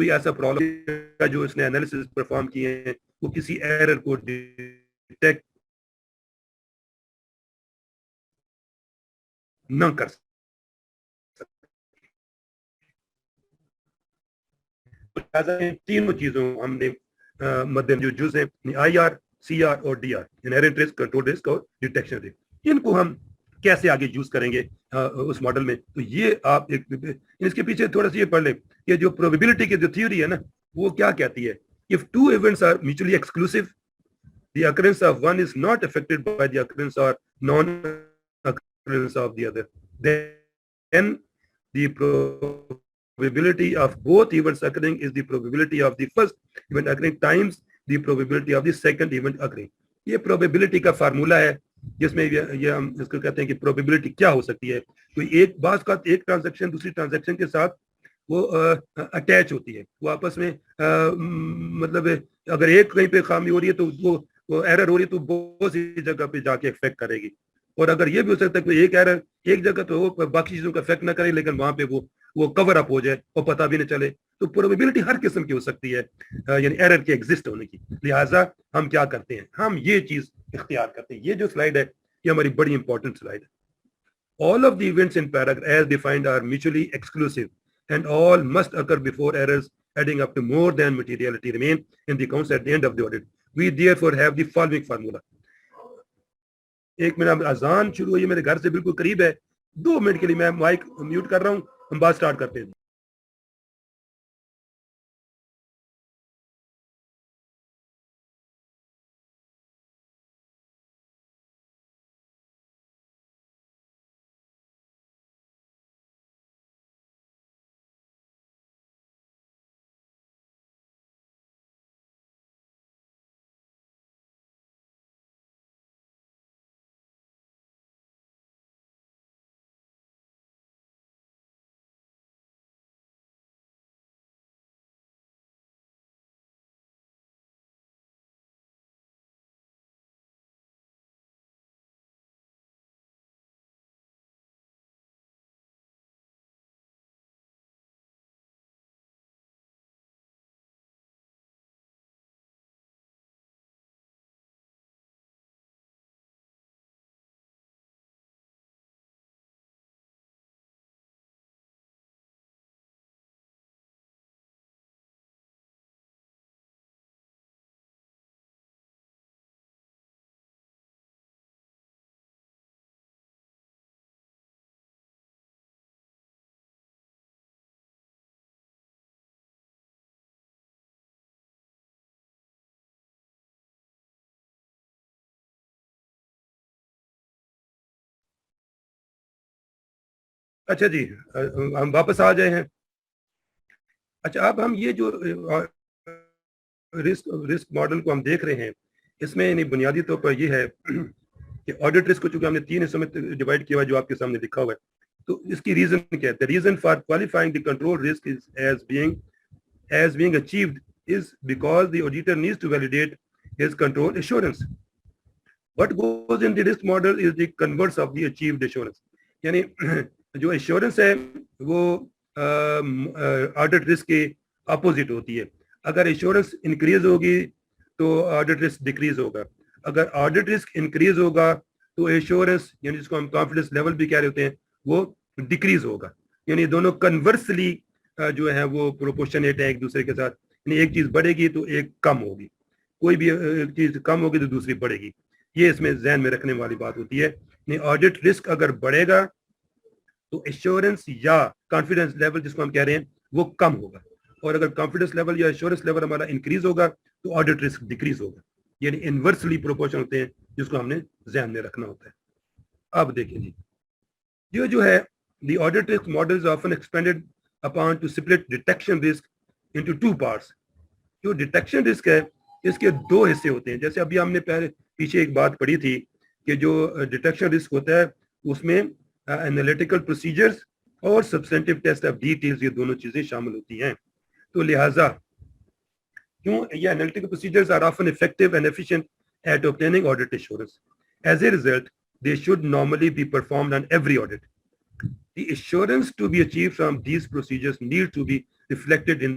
کوئی ایسا پرابلم جو اس نے انالیسس پرفارم کیے ہیں وہ کسی ایرر کو ڈیٹیکٹ نہ کر سکتے. تینوں چیزوں ہم نے مد جو جز ہیں آئی آر, سی آر اور D R, inherent risk, control risk اور ڈیٹیکشن رسک, ان کو ہم کیسے آگے یوز کریں گے اس ماڈل میں. تو یہ آپ اس کے پیچھے تھوڑا سا یہ پڑھ لیں کہ جو پروبیبلٹی کی جو تھیوری ہے نا وہ کیا کہتی ہے. if two events are mutually exclusive, the occurrence of one is not affected by the occurrence or non-occurrence of the other, then the probability of both events occurring is the probability of the first event occurring times the probability of the second event occurring. یہ probability کا فارمولا ہے جس میں یہ ہم اس کو کہتے ہیں کہ probability کیا ہو سکتی ہے. کوئی ایک بعض کا ایک ٹرانزیکشن دوسری ٹرانزیکشن کے ساتھ وہ اٹیچ ہوتی ہے, وہ آپس میں مطلب اگر ایک کہیں پہ خامی ہو رہی ہے تو وہ ایرر ہو رہی ہے تو بہت سی جگہ پہ جا کے افیکٹ کرے گی. اور اگر یہ بھی ہو سکتا ہے کہ ایک ایرر ایک جگہ تو وہ باقی چیزوں کا افیکٹ نہ کرے لیکن وہاں پہ وہ کور اپ ہو جائے اور پتہ بھی نہ چلے. تو پروبیبلٹی ہر قسم کی ہو سکتی ہے یعنی ایرر کے ایگزسٹ ہونے کی. لہٰذا ہم کیا کرتے ہیں, ہم یہ چیز اختیار کرتے ہیں. یہ جو سلائڈ ہے یہ ہماری بڑی امپورٹنٹ سلائڈ ہے. All of the events in paragraph as defined are mutually exclusive and all must occur before errors adding up to more than materiality remain in the accounts at the end of the audit. We therefore have the following formula. ایک منٹ اذان شروع ہوئی, میرے گھر سے بالکل قریب ہے, 2 منٹ کے لیے میں مائک میوٹ کر رہا ہوں, ہم بات سٹارٹ کرتے ہیں. اچھا جی, ہم واپس آ جائے ہیں. اچھا اب ہم یہ جو رسک ماڈل کو ہم دیکھ رہے ہیں اس میں یعنی بنیادی طور پر یہ ہے کہ آڈٹ رسک کو چونکہ ہم نے 3 حصوں میں ڈیوائڈ کیا ہوا جو آپ کے سامنے لکھا ہوا ہے. تو اس کی ریزن کیا ہے؟ The reason for qualifying the control risk is as being achieved is because the auditor needs to validate his control assurance. What goes in the risk model is the converse of the achieved assurance. یعنی جو ایشورنس ہے وہ آڈٹ رسک کے اپوزٹ ہوتی ہے. اگر ایشورنس انکریز ہوگی تو آڈٹ رسک ڈیکریز ہوگا. اگر آڈٹ رسک انکریز ہوگا تو ایشورنس یعنی جس کو ہم کانفیڈنس لیول بھی کہہ رہے ہوتے ہیں وہ ڈیکریز ہوگا. یعنی دونوں کنورسلی جو ہے وہ پروپورشنیٹ ہے ایک دوسرے کے ساتھ. یعنی ایک چیز بڑھے گی تو ایک کم ہوگی, کوئی بھی چیز کم ہوگی تو دوسری بڑھے گی. یہ اس میں ذہن میں رکھنے والی بات ہوتی ہے. یعنی آڈٹ رسک اگر بڑھے گا تو ایشورنس یا کانفیڈنس لیول جس کو ہم کہہ رہے ہیں وہ کم ہوگا, اور اگر کانفیڈنس لیول یا ایشورنس لیول ہمارا انکریز ہوگا تو آڈٹ رسک ڈیکریز ہوگا. یعنی انورسلی پروپورشن ہوتے ہیں جس کو ہم نے ذہن میں رکھنا ہوتا ہے. اب دیکھیں جی, یہ جو ہے the audit risk model is often expanded upon to split detection risk into 2 parts. جو ڈیٹیکشن رسک ہے اس کے 2 حصے ہوتے ہیں. جیسے ابھی ہم نے پیچھے ایک بات پڑھی تھی کہ جو ڈیٹیکشن رسک ہوتا ہے اس میں انالیٹیکل پروسیجرز اور سبسٹینٹیو ٹیسٹ آف ڈیٹیلز یہ دونوں چیزیں شامل ہوتی ہیں. تو لہٰذا کیوں یہ analytical procedures are often effective and efficient at obtaining audit assurance. As a result, they should normally be performed on every audit. The assurance to be achieved from these procedures need to be reflected in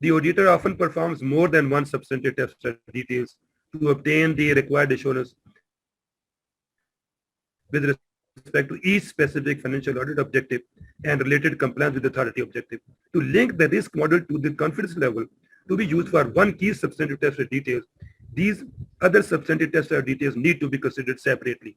the auditor often performs more than one substantive test details to obtain the required assurance with respect to each specific financial audit objective and related compliance with authority objective. To link the risk model to the confidence level to be used for one key substantive test details, these other substantive test details need to be considered separately.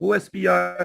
OSPR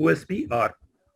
OSPR.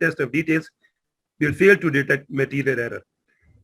test of details will fail to detect material error.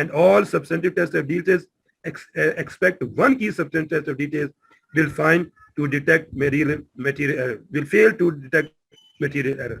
and all substantive test of details expect one key substantive test of details will find to detect material error, will fail to detect material error.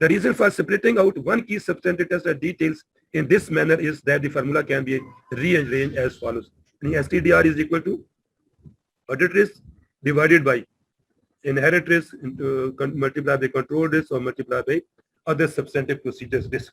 The reason for splitting out one key substantive test details in this manner is that the formula can be rearranged as follows. STDR is equal to audit risk divided by inherent risk multiplied by control risk or multiplied by other substantive procedures risk.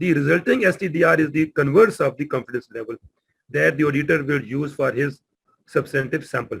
The resulting STDR is the converse of the confidence level that the auditor will use for his substantive sample.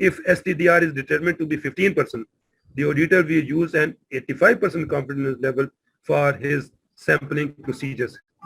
if STDR is determined to be 15%, the auditor will use an 85% confidence level for his sampling procedures.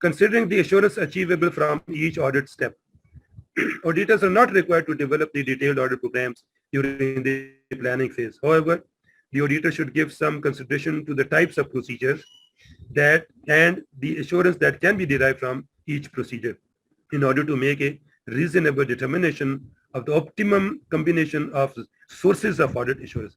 considering the assurance achievable from each audit step, auditors are not required to develop the detailed audit programs during the planning phase. However, the auditor should give some consideration to the types of procedures that and the assurance that can be derived from each procedure in order to make a reasonable determination of the optimum combination of sources of audit assurance.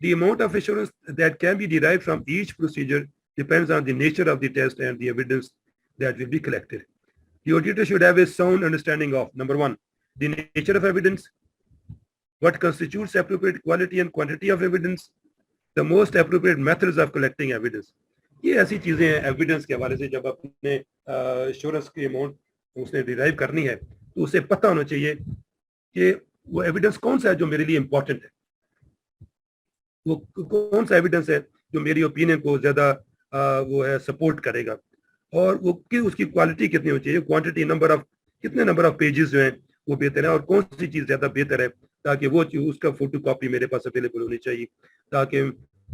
The amount of assurance that can be derived from each procedure depends on the nature of the test and the evidence that will be collected. The auditor should have a sound understanding of, number one, the nature of evidence, what constitutes appropriate quality and quantity of evidence, the most appropriate methods of collecting evidence. یہ ایسی چیزیں ہیں ایویڈنس کے حوالے سے. جب اپنے انشورنس کی اماؤنٹ اس نے ڈیرائیو کرنی ہے تو اسے پتہ ہونا چاہیے کہ وہ ایویڈنس کون سا ہے جو میرے لیے امپورٹنٹ ہے, وہ کون سا ایویڈنس ہے جو میری اوپینین کو زیادہ وہ ہے سپورٹ کرے گا, اور وہ اس کی کوالٹی کتنی ہونی چاہیے, کوانٹٹی کتنے نمبر آف پیجز جو ہیں وہ بہتر ہے, اور کون سی چیز زیادہ بہتر ہے, تاکہ وہ اس کا فوٹو کاپی میرے پاس اویلیبل ہونی چاہیے, تاکہ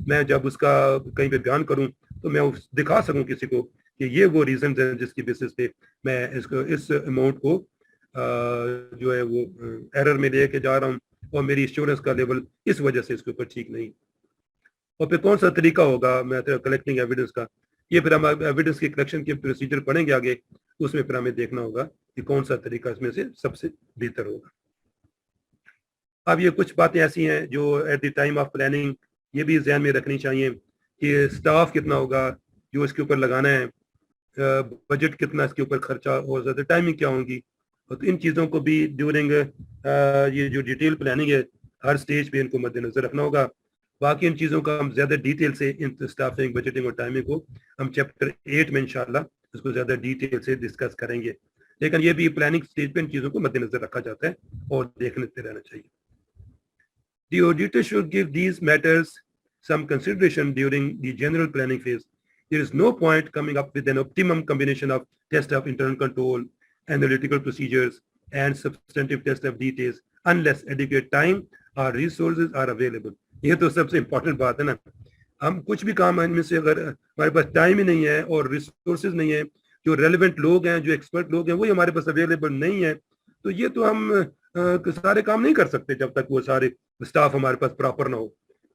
میں جب اس کا کہیں پہ بیان کروں تو میں دکھا سکوں کسی کو کہ یہ وہ ریزنز ہیں جس کی بیسس پہ میں اس اماؤنٹ کو جو ہے وہ ایرر میں لے کے جا رہا ہوں, اور میری انشورنس کا لیول اس وجہ سے اس کے اوپر ٹھیک نہیں. اور پھر کون سا طریقہ ہوگا میں کلیکٹنگ ایویڈنس کا, یہ پھر ہم ایویڈنس کی کلیکشن کے پروسیجر پڑھیں گے آگے, اس میں پھر ہمیں دیکھنا ہوگا کہ کون سا طریقہ اس میں سے سب سے بہتر ہوگا. اب یہ کچھ باتیں ایسی ہیں جو at the time of planning یہ بھی ذہن میں رکھنی چاہیے کہ اسٹاف کتنا ہوگا جو اس کے اوپر لگانا ہے, بجٹ کتنا اس کے اوپر خرچہ ہو سکتا ہے, ٹائمنگ کیا ہوگی, اور ان چیزوں کو بھی ڈیورنگ یہ جو ڈیٹیل پلاننگ ہے ہر سٹیج پہ ان کو مد نظر رکھنا ہوگا. باقی ان چیزوں کا ہم زیادہ ڈیٹیل سے ان اسٹافنگ بجٹنگ اور ٹائمنگ کو ہم چیپٹر 8 میں انشاءاللہ اس کو زیادہ ڈیٹیل سے ڈسکس کریں گے, لیکن یہ بھی پلاننگ سٹیج پہ ان چیزوں کو مد نظر رکھا جاتا ہے اور دیکھتے رہنا چاہیے. The auditor should give these matters some consideration during the general planning phase. There is no point coming up with an optimum combination of test of internal control, analytical procedures, and substantive test of details unless adequate time or resources are available. یہ تو سب سے امپورٹنٹ بات ہے نا, ہم کچھ بھی کام ان میں سے اگر ہمارے پاس ٹائم ہی نہیں ہے اور ریسورسز نہیں ہے, جو ریلیونٹ لوگ ہیں جو ایکسپرٹ لوگ ہیں وہی ہمارے پاس اویلیبل نہیں ہے, تو یہ تو ہم سارے کام نہیں کر سکتے جب تک وہ سارے اسٹاف ہمارے پاس پراپر نہ ہو.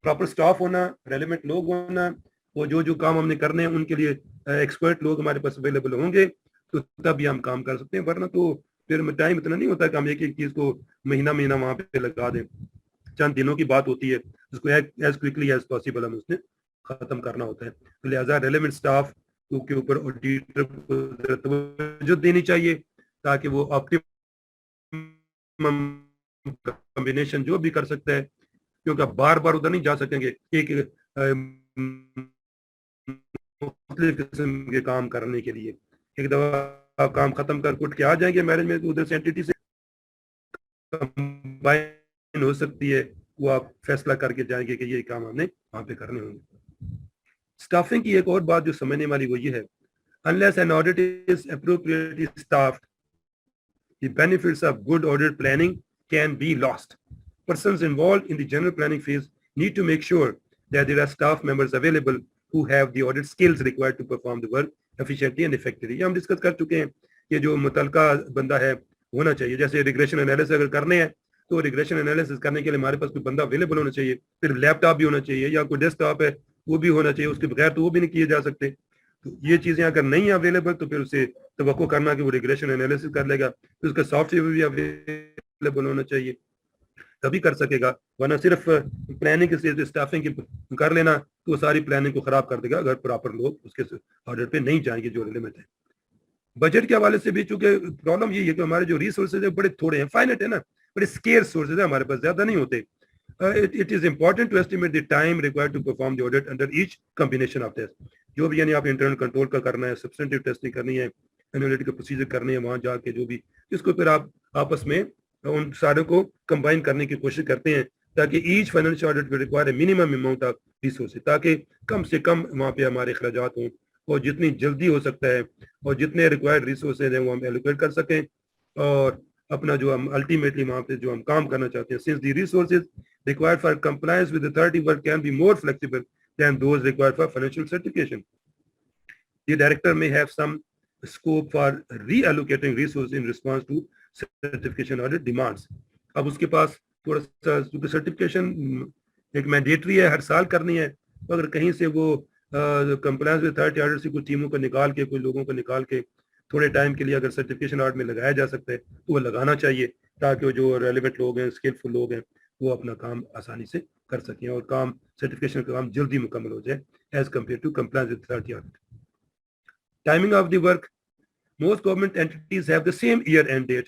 پراپر اسٹاف ہونا, ریلیونٹ لوگ ہونا, وہ جو کام ہم نے کرنے ہیں ان کے لیے ایکسپرٹ لوگ ہمارے پاس اویلیبل ہوں گے تو تب ہی ہم کام کر سکتے ہیں, ورنہ تو پھر ٹائم اتنا نہیں ہوتا کہ ہم ایک چیز کو مہینہ وہاں پہ لگا دیں. چند دنوں کی بات ہوتی ہے اس کو ایز کوئکلی ایز پاسبل ہم اس نے ختم کرنا ہوتا ہے. لہٰذا ریلیونٹ اسٹاف کے اوپر آڈیٹر کو توجہ دینی چاہیے تاکہ وہ آپٹیمم کمبینیشن جو بھی کر سکتا ہے, کیونکہ آپ بار بار ادھر نہیں جا سکیں گے ایک مختلف قسم کے کام کرنے کے لیے. ایک دفعہ آپ کام ختم کر اٹھ کے آ جائیں گے میرج میں, ادھر سے اینٹیٹی سے کمبائن ہو سکتی ہے, وہ آپ فیصلہ کر کے جائیں گے کہ یہ کام ہم نے وہاں پہ کرنے ہوں گے. اسٹافنگ کی ایک اور بات جو سمجھنے والی وہ یہ ہے, unless an audit is appropriately staffed, the benefits of good audit planning can be lost. Persons involved in the general planning phase need to make sure that there are staff members available who have the audit skills required to perform the work efficiently and effectively. یہ ہم ڈسکس کر چکے ہیں کہ جو متعلقہ بندہ ہے ہونا چاہیے. جیسے ریگریشن انالیسس اگر کرنے ہیں تو ریگریشن انالیسس کرنے کے لیے ہمارے پاس کوئی بندہ اویلیبل ہونا چاہیے, پھر لیپ ٹاپ بھی ہونا چاہیے یا کوئی ڈیسک ٹاپ ہے وہ بھی ہونا چاہیے, اس کے بغیر تو وہ بھی نہیں کیے جا سکتے. تو یہ چیزیں اگر نہیں اویلیبل تو پھر اسے توقع کرنا کہ وہ ریگریشن انالیسس کر لے گا, پھر اس کا سافٹ ویئر بھی اویلیبل ہونا چاہیے تبھی کر سکے گا, ورنہ صرف پلاننگ کے اسٹافنگ کی کر لینا تو وہ ساری پلاننگ کو خراب کر دے گا اگر پراپر لوگ اس کے آرڈر پہ نہیں جائیں گے جو لمٹ ہے. بجٹ کے حوالے سے بھی چونکہ پرابلم یہ ہے کہ ہمارے جو ریسورسز ہیں بڑے تھوڑے ہیں, فائنٹ ہے نا, بڑے اسکیئر سورسز ہیں ہمارے پاس, زیادہ نہیں ہوتے. It is important to estimate the time required to perform the audit under each combination of tests. جو بھی یعنی آپ انٹرنل کنٹرول کا کرنا ہے, سبسٹنٹیو ٹیسٹنگ کرنی ہے, انالیٹیکل پروسیجر کرنی ہے, وہاں جا کے جو بھی اس کو پھر آپ آپس میں ان سارے کو کمبائن کرنے کی کوشش کرتے ہیں تاکہ each financial audit will require a minimum amount of resources, تاکہ کم سے کم وہاں پہ ہمارے اخراجات ہوں اور جتنی جلدی ہو سکتا ہے اور جتنے ریکوائرڈ ریسورسز ہیں وہ ہم ایلوکیٹ کر سکیں اور اپنا جو ہم الٹیمیٹلی وہاں پہ جو ہم کام کرنا چاہتے ہیں. Since the resources required for compliance with the authority work can be more flexible than those required for financial certification, the director may have some scope for reallocating resources in response to certification audit demands. اب اس کے پاس تھوڑا سا کیونکہ سرٹیفکیشن ایک مینڈیٹری ہے, ہر سال کرنی ہے, اگر کہیں سے وہ کمپلائنس ود اتھارٹی آڈٹ سے کچھ ٹیموں کو نکال کے کوئی لوگوں کو نکال کے تھوڑے ٹائم کے لیے اگر سرٹیفکیشن آڈٹ میں لگایا جا سکتا ہے تو وہ لگانا چاہیے تاکہ وہ جو ریلیونٹ لوگ ہیں, اسکلفل لوگ ہیں, وہ اپنا کام آسانی سے کر سکیں اور کام سرٹیفکیشن کا کام جلدی مکمل ہو جائے as compared to compliance with authority audit. Timing of the work, most government entities have the same year end date.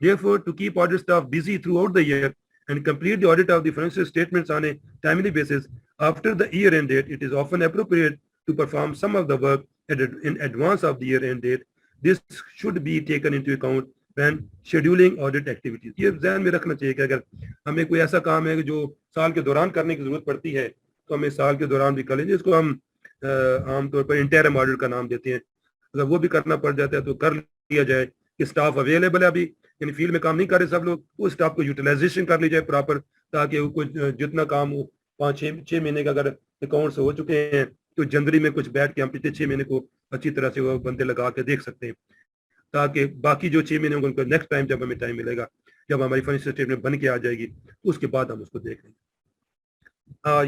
Therefore, to keep audit staff busy throughout the year and complete the audit of the financial statements on a timely basis after the year end date, it is often appropriate to perform some of the work in advance of the year end date. This should be taken into account when scheduling audit activities. یہ ذہن میں رکھنا چاہیے کہ اگر ہمیں کوئی ایسا کام ہے جو سال کے دوران کرنے کی ضرورت پڑتی ہے تو ہمیں سال کے دوران بھی کر لیں. جس کو ہم عام طور پر انٹرم آڈٹ کا نام دیتے ہیں, اگر وہ بھی کرنا پڑ جاتا ہے تو کر لیا جائے کہ اسٹاف اویلیبل ہے ابھی, یعنی فیلڈ میں کام نہیں کر رہے سب لوگ, وہ اسٹاف کو یوٹیلائزیشن کر لی جائے پراپر, تاکہ وہ کچھ جتنا کام ہو 5-6 مہینے کا اگر اکاؤنٹس ہو چکے ہیں تو جنوری میں کچھ بیٹھ کے ہم پچھلے 6 مہینے کو اچھی طرح سے وہ بندے لگا کے دیکھ سکتے ہیں, تاکہ باقی جو 6 مہینے ہوں گے ان کو نیکسٹ ٹائم جب ہمیں ٹائم ملے گا, جب ہماری فائنینشیل اسٹیٹمنٹ بن کے آ جائے گی تو اس کے بعد ہم اس کو دیکھ لیں گے.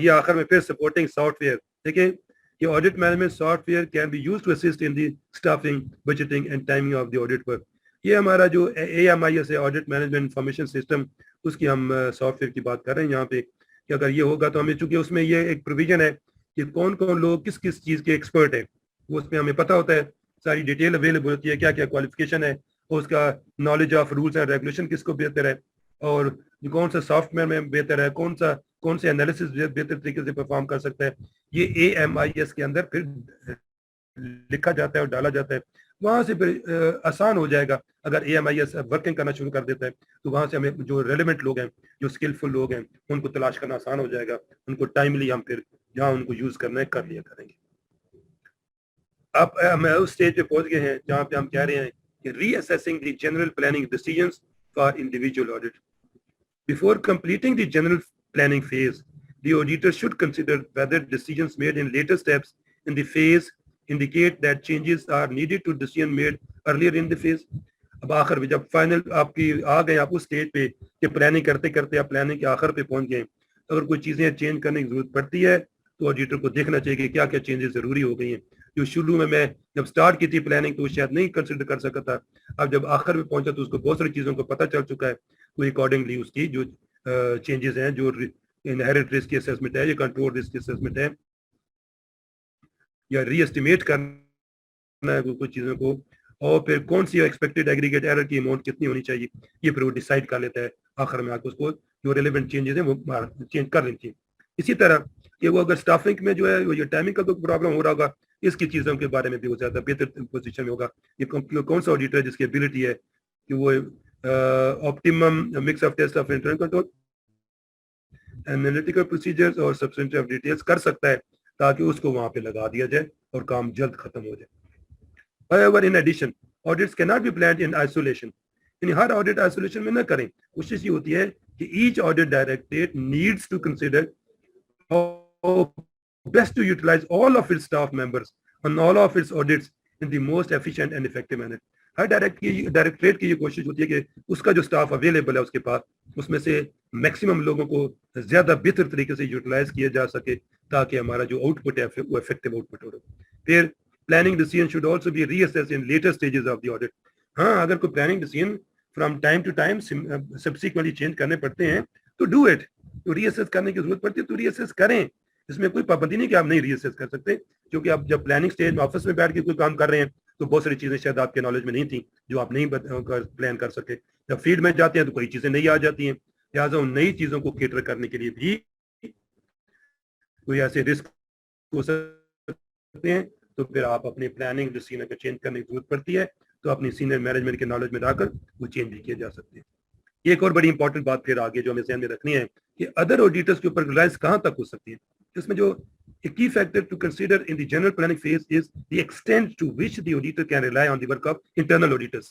یہ آخر میں پھر سپورٹنگ سافٹ ویئر دیکھیں کہ audit management software can be use to assist in the staffing, budgeting and timing of the audit work. یہ ہمارا جو AMIS ہے, آڈٹ مینجمنٹ انفارمیشن سسٹم, اس کی ہم سافٹ ویئر کی بات کر رہے ہیں یہاں پہ, کہ اگر یہ ہوگا تو ہمیں, چونکہ اس میں یہ ایک پروویژن ہے کہ کون کون لوگ کس کس چیز کے ایکسپرٹ ہیں, وہ اس میں ہمیں پتہ ہوتا ہے, ساری ڈیٹیل اویلیبل ہوتی ہے, کیا کیا کوالیفیکیشن ہے, اور اس کا knowledge of rules and regulation کس کو بہتر ہے, اور کون سا سافٹ ویئر میں بہتر ہے, کون سے انالیسس بہتر طریقے سے پرفارم کر سکتا ہے. یہ AMIS کے اندر پھر لکھا جاتا ہے اور ڈالا جاتا ہے. وہاں سے پھر آسان ہو جائے گا, اگر AMIS ورکنگ کرنا شروع کر دیتا ہے تو وہاں سے ہمیں جو ریلیونٹ لوگ ہیں, جو اسکلفل لوگ ہیں, ان کو تلاش کرنا آسان ہو جائے گا, ان کو ٹائملی ہم پھر جہاں ان کو یوز کرنا ہے کر لیا کریں گے. اب ہم اس اسٹیج پہ پہنچ گئے ہیں جہاں پہ ہم کہہ رہے ہیں کہ reassessing the general planning decisions for individual audit. Before completing the general planning phase, the auditor should consider whether decisions made in later steps in the phase indicate that changes are needed to decision made earlier in the phase. اب آخر میں جب فائنل آپ کی آ گئے آپ اس اسٹیج پہ کہ پلاننگ کرتے کرتے آپ پلاننگ کے آخر پہ پہنچ گئے, اگر کوئی چیزیں چینج کرنے کی ضرورت پڑتی ہے تو آڈیٹر کو دیکھنا چاہیے کہ کیا کیا چینجز ضروری ہو گئی ہیں. جو شروع میں جب سٹارٹ کی تھی پلاننگ تو وہ شاید نہیں کنسیڈر کر سکا تھا, اب جب آخر میں پہنچا تو اس کو بہت ساری چیزوں کو پتہ چل چکا ہے, تو اکارڈنگلی اس کی جو چینجز ہیں, جو انہیرنٹ رسک کی اسیسمنٹ ہے یا کنٹرول رسک کی اسیسمنٹ ہے یا ری اسٹیمیٹ کرنا ہے کچھ چیزوں کو, اور پھر کون سی ایکسپیکٹڈ ایگریگیٹ ایرر کی اماؤنٹ کتنی ہونی چاہیے, یہ پھر وہ ڈیسائیڈ کر لیتا ہے آخر میں آ کے اس کو جو ریلیونٹ چینجز ہیں وہ چینج کر لینی چاہیے. اسی طرح کہ وہ اگر اسٹافنگ میں جو ہے وہ یہ ٹائمنگ کا کوئی پرابلم ہو رہا ہوگا, اس کی چیزوں کے بارے میں بھی وہ زیادہ بہتر پوزیشن میں ہوگا. یہ کون سا آڈیٹر ہے جس کی ایبلٹی ہے کہ وہ optimum mix of test of internal control, analytical procedures اور سبسٹینٹیو ڈیٹیلز کر سکتا ہے تاکہ اس کو وہاں پہ لگا دیا جائے اور کام جلد ختم ہو جائے. However, in addition, audits cannot be planned in isolation. یعنی ہر آڈٹ آئسولیشن میں نہ کریں. کوشش یہ ہوتی ہے کہ each audit directorate needs to consider how best to utilize all of its staff members on all of its audits in the most efficient and effective manner. Hare directorate کی یہ کوشش ہوتی ہے کہ اس کا جو اسٹاف اویلیبل ہے اس کے پاس, اس میں سے میکسیمم لوگوں کو زیادہ بہتر طریقے سے یوٹیلائز کیا جا سکے تاکہ ہمارا جو آؤٹ پٹ ہے وہ افیکٹو آؤٹ پٹ ہو. پھر planning decision should also be reassessed in later stages of the audit. ہاں, اگر کوئی planning decision from time to time subsequently change کرنے پڑتے ہیں تو ڈو اٹ. تو ری اسیس کرنے کی ضرورت پڑتی ہے تو ری اسیس کریں, اس میں کوئی پابندی نہیں کہ آپ نہیں ری اسیس کر سکتے, کیونکہ آپ جب پلاننگ اسٹیج میں آفس میں بیٹھ کے کوئی کام کر رہے ہیں تو بہت ساری چیزیں شاید آپ کے نالج میں نہیں تھیں جو آپ نہیں پلان کر سکے. جب فیلڈ میں جاتے ہیں تو کوئی چیزیں نہیں آ جاتی ہیں, لہٰذا ان نئی چیزوں کو کیٹر کرنے کے لیے بھی کوئی ایسے رسک ہو سکتے ہیں, تو پھر آپ اپنی پلاننگ ڈیسیژن کو چینج کرنے کی ضرورت پڑتی ہے, تو اپنی سینئر مینجمنٹ کے نالج میں لا کر وہ چینج بھی کیے جا سکتے ہیں. ایک اور بڑی امپورٹنٹ بات پھر آگے جو ہمیں ذہن میں رکھنی ہے کہ ادر آڈیٹرز کے اوپر ریلائنس کہاں تک ہو سکتی ہے. اس میں جو a key factor to consider in the general planning phase is the extent to which the auditor can rely on the work of internal auditors.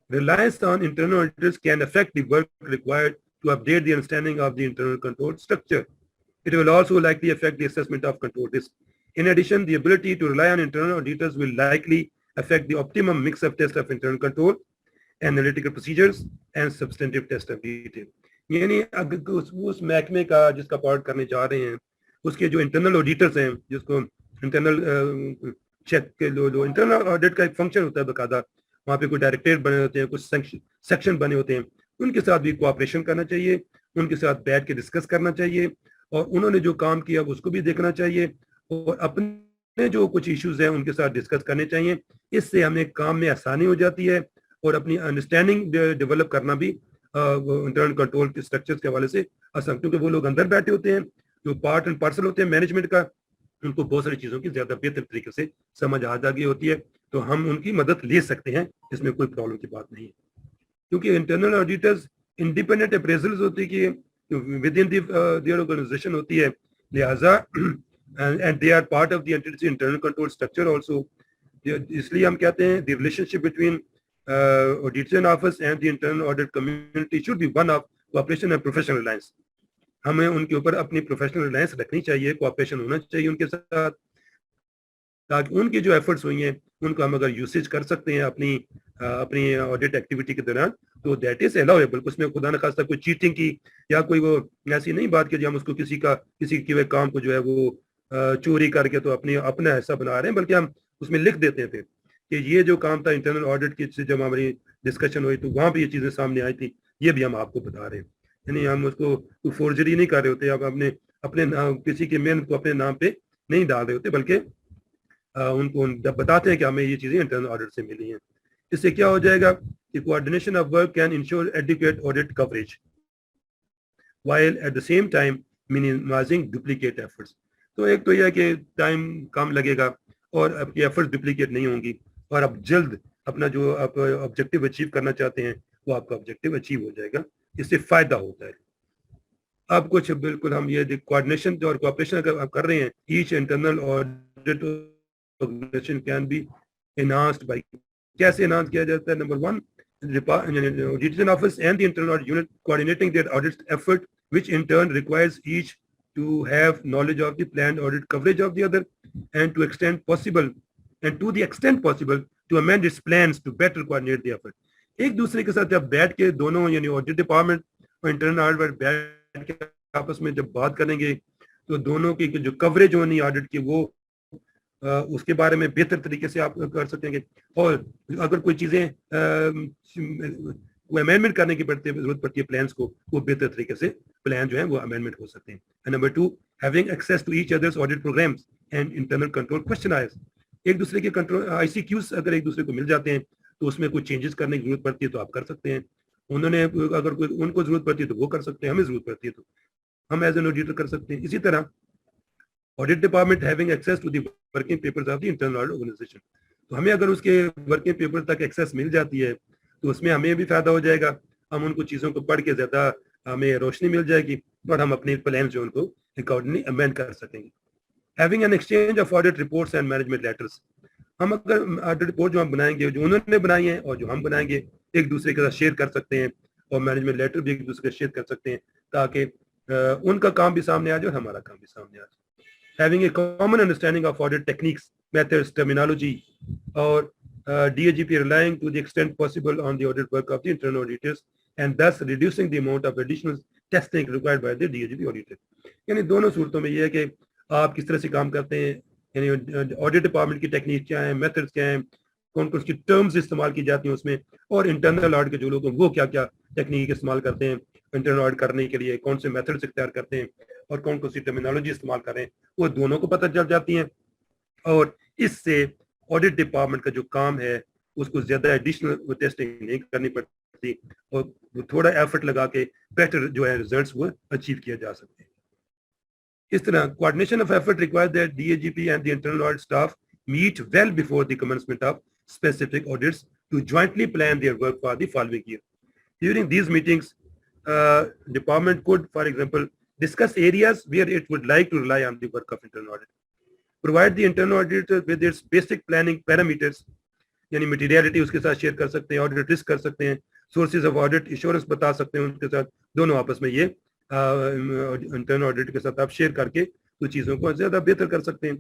Reliance on internal auditors can affect the work required to update the understanding of the internal control structure. It will also likely affect the assessment of control risk. In addition, the ability to rely on internal auditors will likely affect the optimum mix of test of internal control, analytical procedures, and substantive test of detail. یعنی اس محکمے کا جس کا پارٹ کرنے جا رہے ہیں اس کے جو انٹرنل آڈیٹرز ہیں, جس کو انٹرنل چیک کے جو انٹرنل آڈٹ کا ایک فنکشن ہوتا ہے باقاعدہ, وہاں پہ کوئی ڈائریکٹریٹ بنے ہوتے ہیں, کچھ سیکشن بنے ہوتے ہیں, ان کے ساتھ بھی کوآپریشن کرنا چاہیے, ان کے ساتھ بیٹھ کے ڈسکس کرنا چاہیے, اور انہوں نے جو کام کیا اس کو بھی دیکھنا چاہیے اور اپنے جو کچھ ایشوز ہیں ان کے ساتھ ڈسکس کرنے چاہیے. اس سے ہمیں کام میں آسانی ہو جاتی ہے اور اپنی انڈرسٹینڈنگ ڈیولپ کرنا بھی انٹرنل کنٹرول کے اسٹرکچرز کے حوالے سے آسان, کیونکہ وہ لوگ اندر بیٹھے ہوتے ہیں جو پارٹ اینڈ پارسل ہوتے ہیں مینجمنٹ کا, ان کو بہت ساری چیزوں کی زیادہ بہتر طریقے سے سمجھ آ گئی ہوتی ہے, تو ہم ان کی مدد لے سکتے ہیں, اس میں کوئی پرابلم کی بات نہیں ہے. کیونکہ انٹرنل آڈیٹرز انڈیپینڈنٹ اپریزلز ہوتی ہے ود ان دیئر آرگنائزیشن ہوتی ہے, لہٰذا and they are part of the internal control structure also. اس لیے ہم کہتے ہیں the relationship between auditor office and the internal audit community should be one of cooperation and professional alliance. ہمیں ان کے اوپر اپنی پروفیشنل ریلائنس رکھنی چاہیے, کوآپریشن ہونا چاہیے ان کے ساتھ, تاکہ ان کی جو ایفرٹس ہوئی ہیں ان کو ہم اگر یوسیج کر سکتے ہیں اپنی آڈٹ ایکٹیویٹی کے دوران تو دیٹ از الاؤیبل. اس میں خدا نخواستہ کوئی چیٹنگ کی یا کوئی وہ ایسی نہیں بات کہ ہم اس کو کسی کیے ہوئے کام کو جو ہے وہ چوری کر کے تو اپنا حصہ بنا رہے ہیں, بلکہ ہم اس میں لکھ دیتے تھے کہ یہ جو کام تھا انٹرنل آڈٹ کی, جب ہماری ڈسکشن ہوئی تو وہاں پہ یہ چیزیں سامنے آئی تھی, یہ بھی ہم آپ کو بتا رہے ہیں. یعنی ہم اس کو فورجری نہیں کر رہے ہوتے, اب اپنے کسی کی محنت کو اپنے نام پہ نہیں ڈال رہے ہوتے, بلکہ ان کو بتاتے ہیں کہ ہمیں یہ چیزیں انٹرنل آڈٹ سے ملی ہیں. اس سے کیا ہو جائے گا کہ coordination of work can ensure adequate audit coverage while at the same time minimising duplicate efforts. تو ایک تو یہ ہے کہ ٹائم کم لگے گا اور آپ کی ایفرٹس ڈپلیکیٹ نہیں ہوں گی, اور آپ جلد اپنا جو آپ آبجیکٹیو اچیو کرنا چاہتے ہیں وہ آپ کا آبجیکٹیو اچیو ہو جائے گا. اس سے فائدہ ہوتا ہے. اب کچھ بالکل ہم یہ کوآرڈینیشن اور کوآپریشن اگر آپ کر رہے ہیں, each internal audit organisation can be enhanced by, کیسے انہانس کیا جاتا ہے؟ Number 1, auditor office and the internal audit unit coordinating their audit effort, which in turn requires each to have knowledge of the planned audit coverage of the other and to the extent possible to amend its plans to better coordinate the effort. ایک دوسرے کے ساتھ جب بیٹھ کے دونوں یعنی آڈٹ ڈپارٹمنٹ اور انٹرنل آڈٹ بیٹھ کے آپس میں جب بات کریں گے تو دونوں کی جو کوریج ہونی آڈٹ کی وہ اس کے بارے میں بہتر طریقے سے آپ کر سکیں گے, اور اگر کوئی چیزیں امینڈمنٹ کرنے کی ضرورت پڑتی ہے پلانس کو, وہ بہتر طریقے سے پلان جو ہیں وہ امینڈمنٹ ہو سکتے ہیں. Number 2, having access to each other's audit programs and internal control questionnaires. ایک دوسرے کے کنٹرول ICQs اگر ایک دوسرے کو مل جاتے ہیں تو اس میں کوئی چینجز کرنے کی ضرورت پڑتی ہے تو آپ کر سکتے ہیں. انہوں نے اگر ان کو ضرورت پڑتی ہے تو وہ کر سکتے ہیں, ہمیں ضرورت پڑتی ہے تو ہم ایز این آڈیٹر کر سکتے ہیں. اسی طرح audit department having access to the working papers of the internal audit organisation. تو ہمیں اگر اس کے ورکنگ پیپر تک ایکسیس مل جاتی ہے تو اس میں ہمیں بھی فائدہ ہو جائے گا, ہم ان کو چیزوں کو پڑھ کے زیادہ ہمیں روشنی مل جائے گی اور ہم اپنے پلان جو ان کو اکارڈنگلی امینڈ کر سکیں گے. Having an exchange of audit reports and management letters. ہم اگر آڈٹ رپورٹ جو ہم بنائیں گے, جو انہوں نے بنائی ہیں اور جو ہم بنائیں گے, ایک دوسرے کے ساتھ شیئر کر سکتے ہیں, اور مینجمنٹ لیٹر بھی ایک دوسرے کے شیئر کر سکتے ہیں تاکہ ان کا کام بھی سامنے آ جائے اور ہمارا کام بھی سامنے آ جائے. Having a common understanding of audit techniques, methods, terminology, or DAGP relying to the extent possible on the audit work of the internal auditors and thus reducing the amount of additional testing required by the DAGP auditor. یعنی دونوں صورتوں میں یہ ہے کہ آپ کس طرح سے کام کرتے ہیں, یعنی آڈٹ ڈپارٹمنٹ کی ٹیکنیک کیا ہیں, میتھڈس کیا ہیں, کون کون سی ٹرمز استعمال کی جاتی ہیں اس میں, اور انٹرنل آڈٹ کے جو لوگ ہیں وہ کیا کیا ٹیکنیک استعمال کرتے ہیں انٹرنل آڈٹ کرنے کے لیے, کون سے میتھڈس اختیار کرتے ہیں اور کون کون سی ٹرمینالوجی استعمال کر رہے ہیں, وہ دونوں کو پتہ چل جاتی ہیں. اور اس سے آڈٹ ڈپارٹمنٹ کا جو کام ہے اس کو زیادہ ایڈیشنل ٹیسٹنگ نہیں کرنی پڑتی اور تھوڑا ایفرٹ لگا کے بیٹر جو ہے ریزلٹس وہ اچیو کیا جا سکتے ہیں. اس طرح coordination of effort require that DAGP and the internal audit staff meet well before the commencement of specific audits to jointly plan their work for the following year. During these meetings, department could, for example, discuss areas where it would like to rely on the work of internal audit. Provide the internal auditor with its basic planning parameters, یعنی materiality اس کے ساتھ شیئر کر سکتے ہیں, audit risk کر سکتے ہیں, sources of audit assurance بتا سکتے ہیں ان کے ساتھ, دونوں آپس میں یہ internal audit کے ساتھ آپ شیئر کر کے تو چیزوں کو زیادہ بہتر کر سکتے ہیں.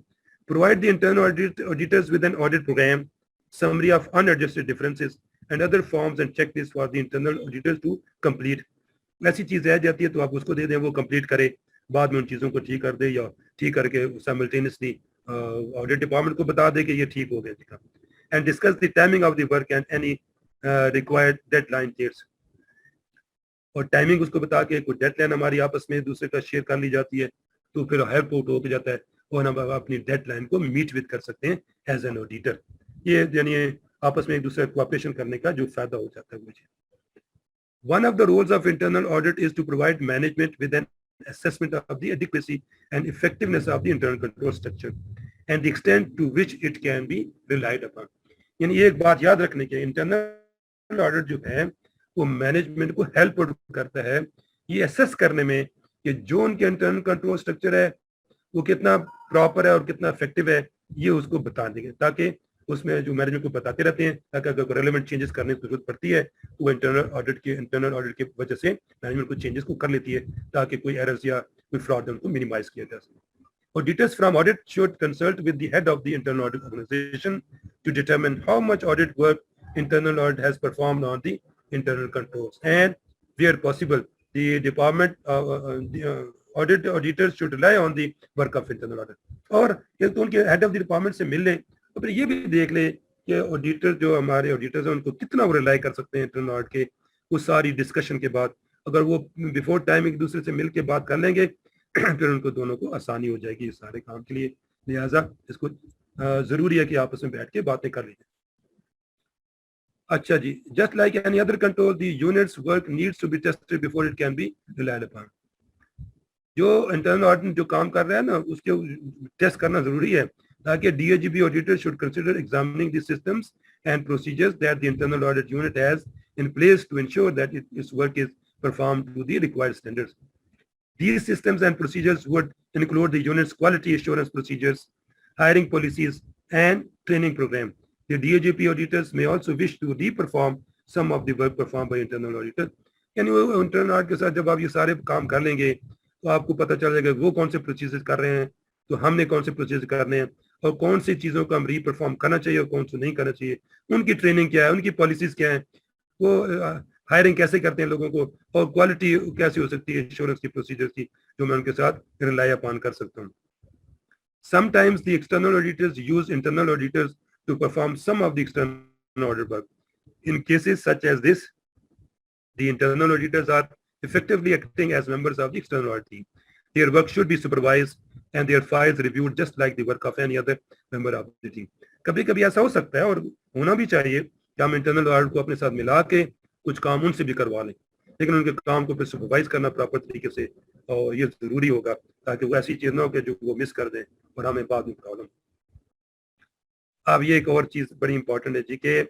Provide the internal auditors with an audit program, summary of unadjusted differences and other forms and checklists for the internal auditors to complete. ایسی چیز رہ جاتی ہے تو آپ اس کو دے دیں, وہ کمپلیٹ کرے, بعد میں ان چیزوں کو ٹھیک کر دے یا ٹھیک کر کے سائملٹینیسلی آڈٹ ڈپارٹمنٹ کو بتا دے کہ یہ ٹھیک ہو گیا جی کا. And discuss the timing of the work and any required deadline dates. اور ٹائمنگ اس کو بتا کے کوئی ڈیڈ لائن ہماری آپس میں دوسرے کا شیئر کر لی جاتی ہے تو پھر ہائر پورٹ ہو کے جاتا ہے اور ہم اپنی ڈیڈ لائن کو میٹ وتھ کر سکتے ہیں ایز این آڈیٹر. یہ یعنی آپس میں ایک دوسرے کوآپریشن کرنے کا جو فائدہ ہو جاتا ہے مجھے. One of the roles of internal audit is to provide management with an assessment of the adequacy and effectiveness of the internal control structure and the extent to which it can be relied upon. یعنی ایک بات یاد رکھنے کی انٹرنل آڈٹ جو ہے وہ مینجمنٹ کو ہیلپ کرتا ہے یہ اسیس کرنے میں کہ جو ان کے انٹرنل کنٹرول سٹرکچر ہے وہ کتنا پراپر ہے اور کتنا افیکٹو ہے یہ اس کو بتا دیں گے تاکہ اس میں جو مینجمنٹ کو بتاتے رہتے ہیں تاکہ اگر کوئی ریلیونٹ چینجز کرنے کی ضرورت پڑتی ہے تو وہ انٹرنل آڈٹ کی وجہ سے مینجمنٹ کو چینجز کو کر لیتی ہے تاکہ کوئی ایررز یا کوئی فراڈ ان کو منیمائز کیا جا سکے. Auditors from audit should consult with the head of the internal audit organization to determine how much audit work internal audit has performed on the internal controls, and where possible the department auditors should rely on the work of internal audit. اور یہ تو ان کے head of the department سے مل لیں تو پھر یہ بھی دیکھ لیں کہ آڈیٹر جو ہمارے آڈیٹرز ہیں ان کو کتنا وہ ریلائی کر سکتے ہیں انٹرنل آڈٹ کے. وہ ساری ڈسکشن کے بعد اگر وہ بیفور ٹائم ایک دوسرے سے مل کے بات کر لیں گے پھر ان کو دونوں کو آسانی ہو جائے گی اس سارے کام کے لیے. لہٰذا اس کو ضروری ہے کہ آپس میں بیٹھ کے باتیں کر لیں. اچھا جی, just like any other control the units work needs to be tested before it can be relied upon. جو انٹرنل آڈٹ جو کام کر رہا ہے نا اس کے ٹیسٹ کرنا ضروری ہے تاکہ DAGP auditor should consider examining the systems and procedures that the internal audit unit has in place to ensure that its work is performed to the required standards. These systems and procedures would include the unit's quality assurance procedures, hiring policies, and training program. The DAGP auditors may also wish to re-perform some of the work performed by internal auditor. یعنی وہ انٹرنل آڈٹ کے ساتھ جب آپ یہ سارے کام کر لیں گے تو آپ کو پتہ چل جائے گا وہ کون سے پروسیجر کر رہے ہیں تو ہم نے کون سے پروسیجر کرنے ہیں اور کون سی چیزوں کو ہم ری پرفارم کرنا چاہیے اور کون سے نہیں کرنا چاہیے. ان کی ٹریننگ کیا ہے, ان کی پالیسیز کیا ہیں, وہ ہائرنگ کیسے کرتے ہیں لوگوں کو, اور کوالٹی کیسی ہو سکتی ہے انشورنس کی پروسیجرز کی جو میں ان کے ساتھ ریلائی اپان کر سکتا ہوں. Sometimes the external auditors use internal auditors to perform some of the external audit work. In cases such as this, the internal auditors are effectively acting as members of the external audit team. Their work should be supervised and their files reviewed just like the work of any other member of the team. کبھی کبھی ایسا ہو سکتا ہے اور ہونا بھی چاہیے کہ ہم انٹرنل آڈٹ کو اپنے ساتھ ملا کے کچھ کام ان سے بھی کروا لیں, لیکن ان کے کام کو پھر سپروائز کرنا پراپر طریقے سے اور یہ ضروری ہوگا تاکہ وہ ایسی چیز نہ ہو کہ جو وہ مس کر دیں اور ہمیں بعد میں پرابلم. اب یہ ایک اور چیز بڑی امپورٹنٹ ہے جی کہ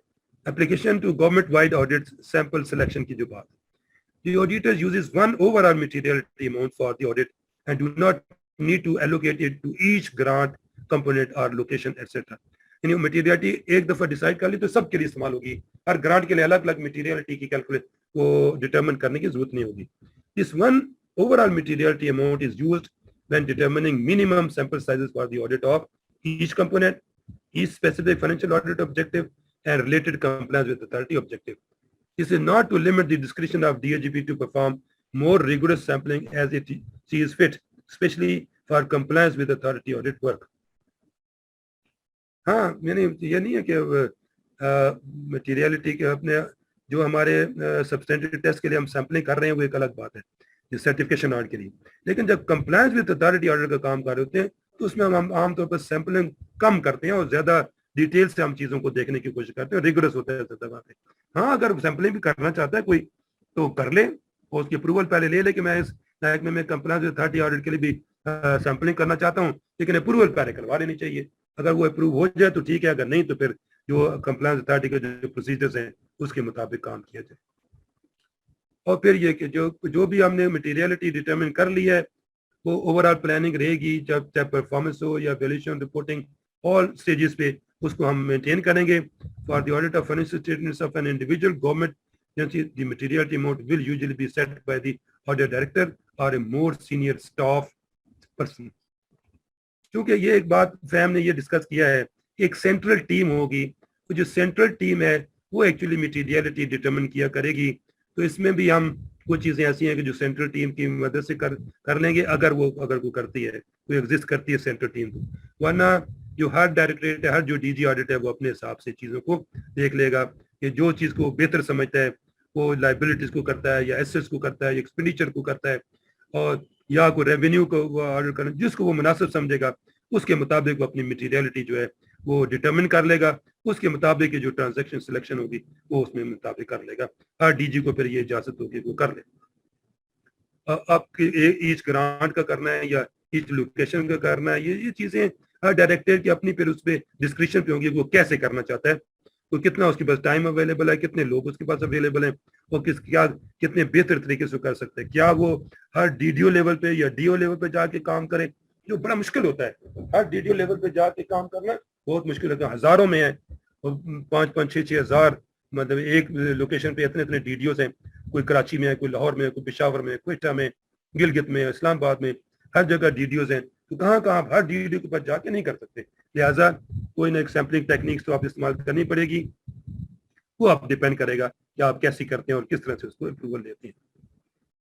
application to government wide audit sample selection کی جو بات ہے. The auditor uses one overall materiality amount for the audit and do not need to allocate it to each grant, component or location, etc. یعنی میٹیریلٹی ایک دفعہ ڈیسائیڈ کر لی تو سب کے لیے استعمال ہوگی, ہر گرانٹ کے لیے الگ الگ میٹیریلٹی کی کیلکولیٹ کو ڈیٹرمن کرنے کی ضرورت نہیں ہوگی. This one overall materiality amount is used when determining minimum sample sizes for the audit of each component, each specific financial audit objective and related compliance with authority objective. This is not to limit the discretion of DAGP to perform more rigorous sampling as it sees fit, especially for compliance with authority audit work. ہاں یعنی یہ نہیں ہے کہ میٹیریلٹی کے اپنے جو ہمارے سبسٹینٹیو ٹیسٹ کے لیے ہم سیمپلنگ کر رہے ہیں وہ ایک الگ بات ہے سرٹیفکیشن آڈٹ کے لیے, لیکن جب کمپلائنس وتھ اتھارٹی آڈٹ کا کام کر رہے ہوتے ہیں تو اس میں ہم عام طور پر سیمپلنگ کم کرتے ہیں اور زیادہ ڈیٹیل سے ہم چیزوں کو دیکھنے کی کوشش کرتے ہیں, ریگولرس ہوتا ہے زیادہ بات ہے. ہاں اگر سیمپلنگ بھی کرنا چاہتا ہے کوئی تو کر لے اور اس کی اپروول پہلے لے لے کہ میں اس محکمے میں کمپلائنس وتھ اتھارٹی آڈٹ کے لیے بھی سیمپلنگ کرنا چاہتا ہوں, لیکن اپروول پہلے کروا لینی چاہیے. اگر وہ اپروو ہو جائے تو ٹھیک ہے, اگر نہیں تو پھر جو کمپلائنس اتھارٹی کے جو پروسیجرز ہیں اس کے مطابق کام کیا جائے. اور پھر یہ کہ جو بھی ہم نے مٹیریلٹی ڈیٹرمن کر لی ہے وہ اوور آل پلاننگ رہے گی, جب چاہے پرفارمنس ہو یا ویلیویشن رپورٹنگ آل اسٹیجز پہ اس کو ہم مینٹین کریں گے. For the audit of financial statements of an individual government the materiality amount will usually be set by the audit director اور a more senior staff person. کیونکہ یہ ایک بات فہم نے یہ ڈسکس کیا ہے کہ ایک سینٹرل ٹیم ہوگی, تو جو سینٹرل ٹیم ہے وہ ایکچولی میٹیریلٹی ڈیٹرمن کیا کرے گی. تو اس میں بھی ہم کچھ چیزیں ایسی ہیں کہ جو سینٹرل ٹیم کی مدد سے کر لیں گے اگر وہ کرتی ہے, کوئی ایگزسٹ کرتی ہے سینٹرل ٹیم کو. ورنہ جو ہر ڈائریکٹریٹ ہے, ہر جو DG آڈٹ ہے وہ اپنے حساب سے چیزوں کو دیکھ لے گا کہ جو چیز کو بہتر سمجھتا ہے وہ لائبلٹیز کو کرتا ہے یا ایسیٹس کو کرتا ہے یا ایکسپینڈیچر کو کرتا ہے, اور یا کوئی ریونیو کو وہ آرڈر کرنا، جس کو وہ مناسب سمجھے گا اس کے مطابق وہ اپنی مٹیریلٹی جو ہے وہ ڈٹرمن کر لے گا، اس کے مطابق جو ٹرانزیکشن سلیکشن ہوگی وہ اس میں مطابق کر لے گا. ہر ڈی جی کو پھر یہ اجازت ہوگی وہ کر لے. اب ایچ گرانٹ کا کرنا ہے یا ایچ لوکیشن کا کرنا ہے، یہ چیزیں ہر ڈائریکٹر کی اپنی پھر اس پہ ڈسکرپشن پہ ہوگی وہ کیسے کرنا چاہتا ہے، تو کتنا اس کے پاس ٹائم اویلیبل ہے، کتنے لوگ اس کے پاس اویلیبل ہیں، اور کتنے بہتر طریقے سے کر سکتے ہیں. کیا وہ ہر ڈی ڈی او لیول پہ یا ڈی او لیول پہ جا کے کام کرے، جو بڑا مشکل ہوتا ہے. ہر ڈی ڈی او لیول پہ جا کے کام کرنا بہت مشکل ہوتا ہے، ہزاروں میں ہے، 5-6 ہزار، مطلب ایک لوکیشن پہ اتنے ڈی ڈی اوز ہیں، کوئی کراچی میں ہے، کوئی لاہور میں ہے، کوئی پشاور میں، کوئٹہ میں، گلگت میں، اسلام آباد میں، ہر جگہ ڈی ڈی اوز ہیں. تو کہاں آپ ہر ڈی ڈی او کے پاس جا کے نہیں کر سکتے، لہٰذا کوئی نہ ایک سیمپلنگ ٹیکنیکس تو آپ استعمال کرنی پڑے گی. وہ آپ ڈیپینڈ کرے گا کہ آپ کیسی کرتے ہیں اور کس طرح سے اس کو اپروول دیتے ہیں.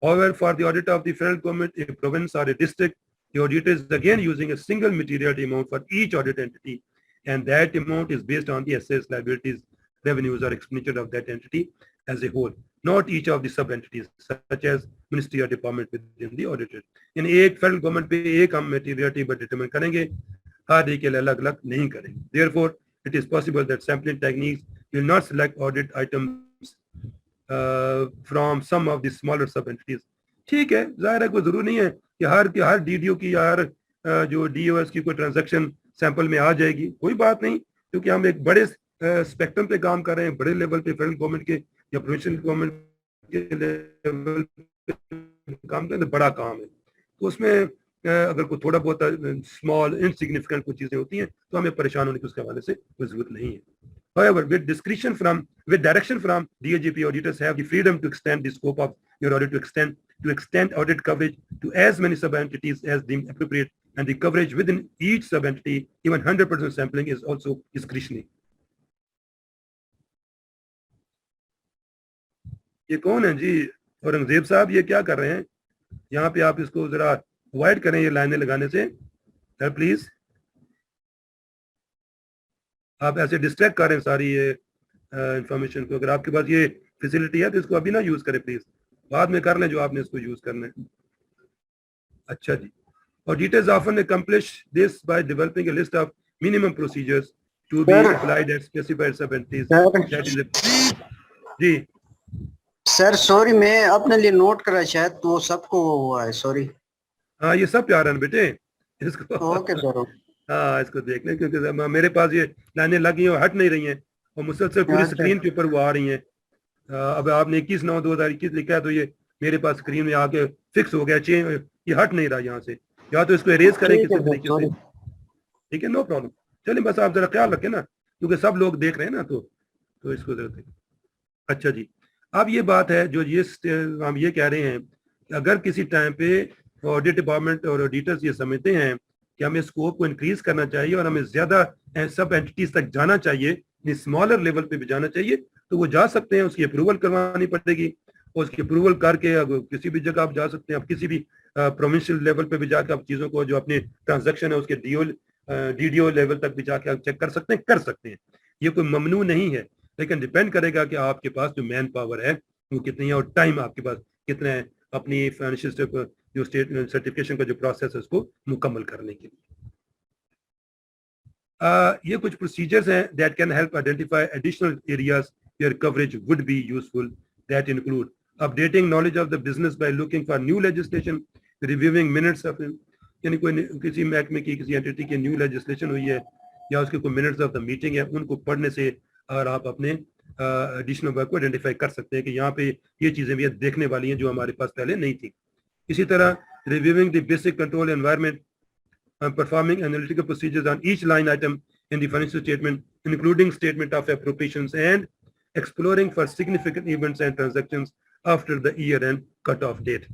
However, for the audit of the federal government, a province or a district, the auditor is again using a single materiality amount for each audit entity, and that amount is based on the assets, liabilities, revenues or expenditure of that entity as a whole, not each of the sub-entities, such as ministry or department within the auditor. In ایک federal government پہ ایک ہم materiality but determine کریں گے، ہر ایک الگ الگ نہیں کریں گے. Therefore, it is possible that sampling techniques will not select audit items from some of the smaller sub-entities. ٹھیک ہے، ظاہر ہے کوئی ضرور نہیں ہے کہ ہر ڈی ڈی او کی یا ہر جو ڈی او ایس کی کوئی ٹرانزیکشن سیمپل میں آ جائے گی، کوئی بات نہیں، کیونکہ ہم ایک بڑے اسپیکٹرم پہ کام کر رہے ہیں، بڑے لیول پہ فیڈرل گورنمنٹ کے یا پروونشل گورنمنٹ کے لیول پہ کام کریں تو بڑا کام ہے. تو اس میں اگر کوئی تھوڑا بہت اسمال انسگنیفیکنٹ کچھ چیزیں ہوتی ہیں تو ہمیں پریشان ہونے کی اس کے حوالے سے کوئی ضرورت نہیں ہے. However, with direction from DAGP, auditors have the freedom to extend the scope of your audit to extend audit coverage to as many sub-entities as deemed appropriate, and the coverage within each sub-entity, even 100% sampling, is also discretionary. یہ کون ہے جی؟ اورنگزیب صاحب یہ کیا کر رہے ہیں یہاں پہ؟ آپ اس کو ذرا اوائڈ کریں یہ لائنیں لگانے سے سر پلیز. آپ ایسے ڈسٹریکٹ کر رہے ہیں ساری یہ انفارمیشن کو. اگر آپ کے پاس یہ فیسلٹی ہے تو اس کو ابھی نہ یوز کریں پلیز، بعد میں کر لیں جو آپ نے اس کو یوز کرنا ہے. اچھا جی. Auditors often accomplish this by developing a list of minimum procedures to be applied at specified sub-entities. جی
سر سوری، میں اپنے لیے نوٹ کرا شاید تو سب کو ہوا ہے، سوری.
ہاں یہ سب پیار ہیں بیٹے اس کو.
Okay sir.
ہاں اس کو دیکھ لیں کیونکہ میرے پاس یہ لائنیں لگی ہیں اور ہٹ نہیں رہی ہیں اور مسلسل پوری اسکرین کے اوپر وہ آ رہی ہیں. اب آپ نے 21/9/2021 لکھا ہے تو یہ میرے پاس اسکرین میں آ کے فکس ہو گیا، یہ ہٹ نہیں رہا یہاں سے. یا تو اس کو اریز کریں کسی طریقے سے، ٹھیک ہے، نو پرابلم. چلیں بس آپ ذرا خیال رکھیں نا کیونکہ سب لوگ دیکھ رہے ہیں نا، تو اس کو ذرا دیکھیں. اچھا جی. اب یہ بات ہے جو ہم یہ کہہ رہے ہیں کہ اگر کسی ٹائم پہ آڈٹ ڈپارٹمنٹ اور آڈیٹرز یہ سمجھتے ہیں کہ ہمیں اسکوپ کو انکریز کرنا چاہیے اور ہمیں زیادہ سب اینٹیز تک جانا چاہیے، اسمالر لیول پہ بھی جانا چاہیے، تو وہ جا سکتے ہیں. اس کی اپروول کروانی پڑے گی اور اس کی اپروول کر کے کسی بھی جگہ آپ جا سکتے ہیں. آپ کسی بھی پروونشل لیول پہ بھی جا کے آپ چیزوں کو جو اپنے ٹرانزیکشن ہے اس کے ڈی ڈی او لیول تک بھی جا کے آپ چیک کر سکتے ہیں. یہ کوئی ممنوع نہیں ہے، لیکن ڈیپینڈ کرے گا کہ آپ کے پاس جو مین پاور ہے وہ کتنی ہے اور ٹائم آپ کے پاس کتنا ہے اپنی فائنینشیل جو سرٹیفکیشن کا جو پروسیس ہے اس کو مکمل کرنے کے لیے. یہ کچھ پروسیجرز ہیں that can help identify additional areas where coverage would be useful. That include updating knowledge of the business by looking for new legislation, reviewing minutes of یعنی کوئی کسی محکمے کی کسی اینٹی کی نیو لیجسلیشن ہوئی ہے یا اس کے کوئی منٹس آف دا میٹنگ ہے، ان کو پڑھنے سے اور آپ اپنے ایڈیشنل ورک کو آئیڈینٹیفائی کر سکتے ہیں کہ یہاں پہ یہ چیزیں بھی دیکھنے والی ہیں جو ہمارے پاس پہلے نہیں تھی. اسی طرح reviewing the basic control environment, performing analytical procedures on each line item in the financial statement, including statement of appropriations, and exploring for significant events and transactions after the year-end cut-off date.